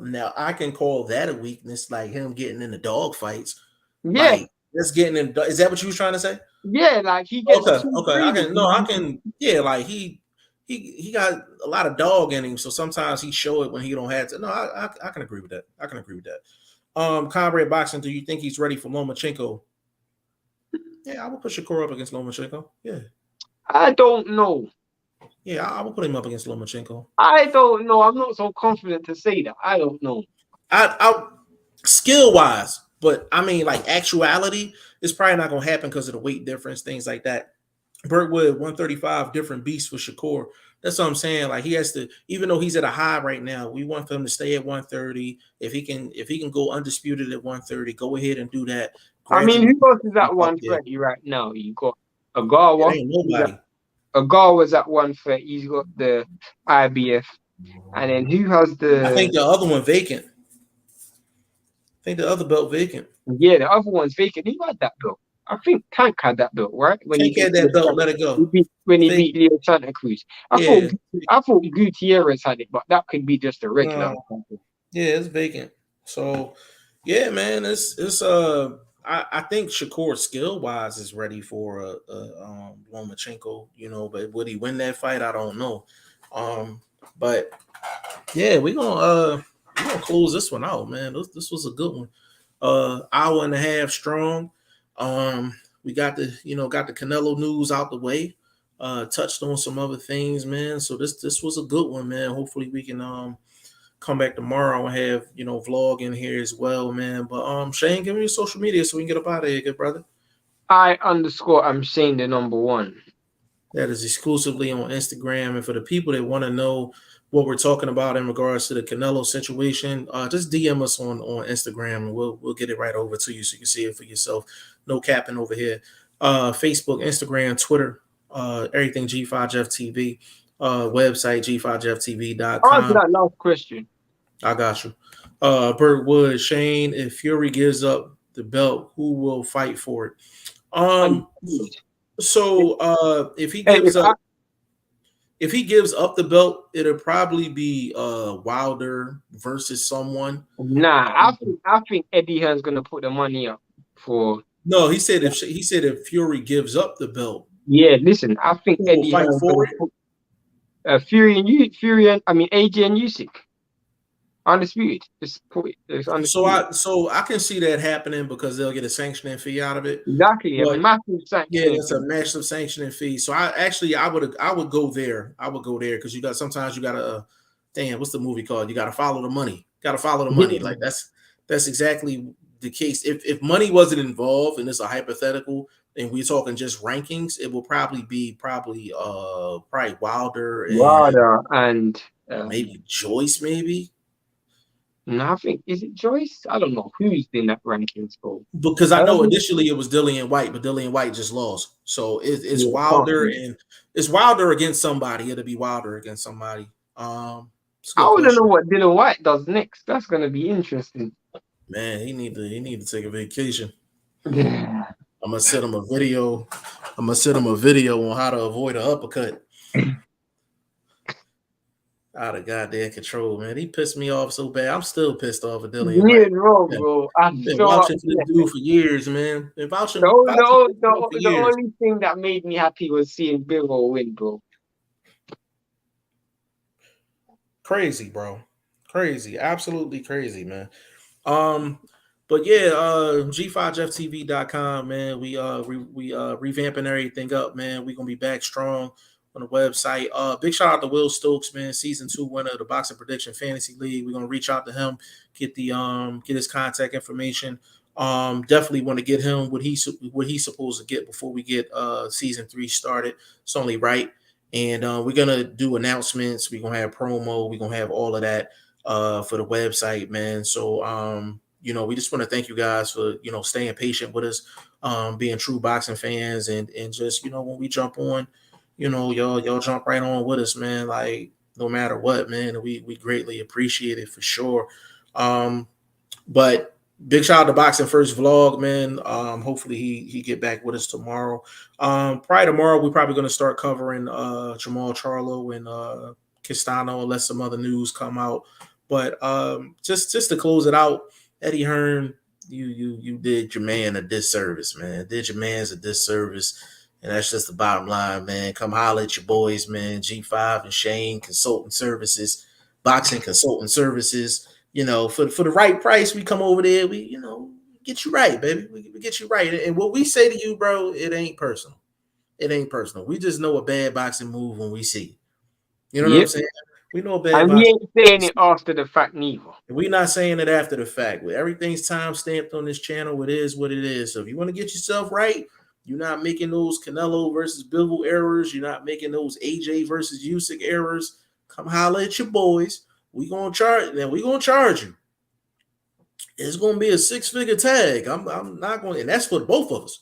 now I can call that a weakness, like him getting into dog fights. Yeah, Like just getting in. Is that what you was trying to say? yeah, like he gets Okay, too okay. I greedy. can no, I can yeah, like he got a lot of dog in him, so sometimes he show it when he don't have to. No, I can agree with that. I can agree with that. Comrade Boxing, do you think he's ready for Lomachenko? Yeah, I would put Shakur up against Lomachenko. Yeah. I don't know. Yeah, I would put him up against Lomachenko. I don't know. I'm not so confident to say that. I don't know. I skill wise, but I mean like actuality, it's probably not gonna happen because of the weight difference, things like that. Burtwood 135, different beast for Shakur. That's what I'm saying. Like he has to, even though he's at a high right now, we want him to stay at 130. If he can go undisputed at 130, go ahead and do that. I mean, Gradually who else is at up there. 130 right now? You got It Agawa. ain't nobody. Agawa's at 130. He's got the IBF. And then who has I think the. the other one vacant. I think the other belt vacant. Yeah, the other one's vacant. Who had that belt? I think Tank had that belt, right? When he Can't beat get that belt, let it go. Vacant. Leo Santa Cruz. I thought Yeah. I thought Gutierrez had it, but that could be just a regular. No. Yeah, it's vacant. So yeah, man, it's I think Shakur skill wise is ready for a Lomachenko, but would he win that fight? I don't know. But yeah, we're gonna close this one out, man. This was a good one. Hour and a half strong. We got the Canelo news out the way. Touched on some other things, man. So this was a good one, man. Hopefully we can come back tomorrow and have vlog in here as well, man. But Shane, give me your social media so we can get up out of here, good brother. I'm Shane the number one. That is exclusively on Instagram. And for the people that want to know what we're talking about in regards to the Canelo situation, just DM us on Instagram and we'll get it right over to you so you can see it for yourself. No capping over here. Facebook, Instagram, Twitter, everything G5Jeff TV. Website G5JeffTV.com. Answer that last question. I got you. Burt Wood, Shane, if Fury gives up the belt, who will fight for it? So if he gives up the belt, it'll probably be Wilder versus someone. Nah, I think Eddie Hearn's gonna put the money up for. No, he said if Fury gives up the belt. Yeah, listen, I think who Eddie will fight Hearn's for gonna it? put AJ and Usyk. Undisputed. Just put it. It's undisputed. So I can see that happening because they'll get a sanctioning fee out of it. Exactly, But, a massive sanction. Yeah, it's a massive sanctioning fee. So I would go there. I would go there because sometimes you gotta damn, what's the movie called? You gotta follow the money. Like that's That's exactly the case. If money wasn't involved and it's a hypothetical and we're talking just rankings, it will probably be probably Wilder and Wilder and maybe Joyce, maybe. no, I think is it Joyce? I don't know who's in that rankings for. Because I know Um, initially it was Dillian White, but Dillian White just lost. So it's yeah, Wilder and it's Wilder against somebody. It'll be Wilder against somebody. It's a I good want to know question. what Dylan White does next. That's gonna be interesting. Man, he need to take a vacation. Yeah. I'm gonna send him a video. I'm gonna send him a video on how to avoid an uppercut. Out of goddamn control, man. He pissed me off so bad. I'm still pissed off at Dillian Me White. and Rob, Yeah. bro. I'm Been so vouching for this upset. dude for years, man. Been The, vouching, o- the, vouching o- for this dude for the, the years. only thing that made me happy was seeing Bivol win, bro. Crazy, bro. Crazy. Absolutely crazy, man. Um, but yeah, G5FTV.com, man. We revamping everything up, man. We're gonna be back strong on the website. Big shout out to Will Stokes, man, season 2 winner of the Boxing Prediction Fantasy League. We're gonna reach out to him, get his contact information. Definitely want to get him what he's supposed to get before we get season 3 started. It's only right. And we're gonna do announcements, we're gonna have promo, we're gonna have all of that for the website, man. So we just want to thank you guys for staying patient with us, being true boxing fans, and just when we jump on, y'all jump right on with us, man. Like no matter what, man, we greatly appreciate it for sure. But big shout out to Boxing First Vlog, man. Hopefully he get back with us tomorrow. Probably tomorrow we're probably gonna start covering Jamal Charlo and Castano unless some other news come out. But just to close it out, Eddie Hearn, you did your man a disservice, man. Did your man's a disservice. And that's just the bottom line, man. Come holler at your boys, man. G5 and Shane Consulting Services, Boxing Consulting Services. For the right price, we come over there. We get you right, baby. We get you right. And what we say to you, bro, it ain't personal. It ain't personal. We just know a bad boxing move when we see it. You know what I'm Yep. saying? We know a bad And we boxing. ain't saying it after the fact neither. We're not saying it after the fact. Everything's time stamped on this channel. It is what it is. So if you want to get yourself right, you're not making those Canelo versus Bivol errors. You're not making those AJ versus Usyk errors. Come holler at your boys. We're gonna charge you. It's gonna be a 6-figure tag. I'm not going, and that's for both of us.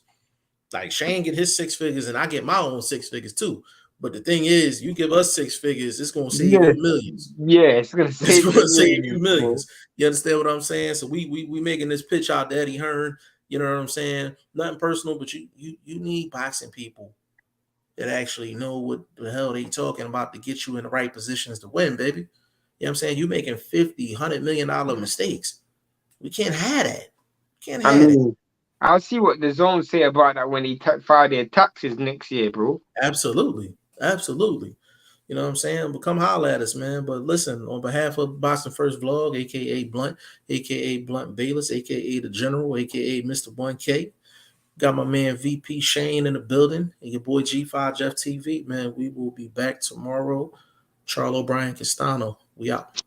Like Shane get his 6 figures, and I get my own 6 figures too. But the thing is, you give us 6 figures, it's gonna save Yeah, you millions. yeah, it's gonna It's save gonna you save you millions, bro. millions. You understand what I'm saying? So we making this pitch out to Eddie Hearn. You know what I'm saying? Nothing personal, but you need boxing people that actually know what the hell they talking about to get you in the right positions to win, baby. You know what I'm saying? You making 50, $100 million mistakes. We can't have that. Can't I have that. mean, I'll see what the zone say about that when he file their taxes next year, bro. Absolutely. Absolutely. You know what I'm saying? But come holler at us, man. But listen, on behalf of Boxing First Vlog, aka Blunt, aka Blunt Bayless, aka the General, aka Mr. 1K. Got my man VP Shane in the building and your boy G5 Jeff TV. Man, we will be back tomorrow. Charlo Brian Castano. We out.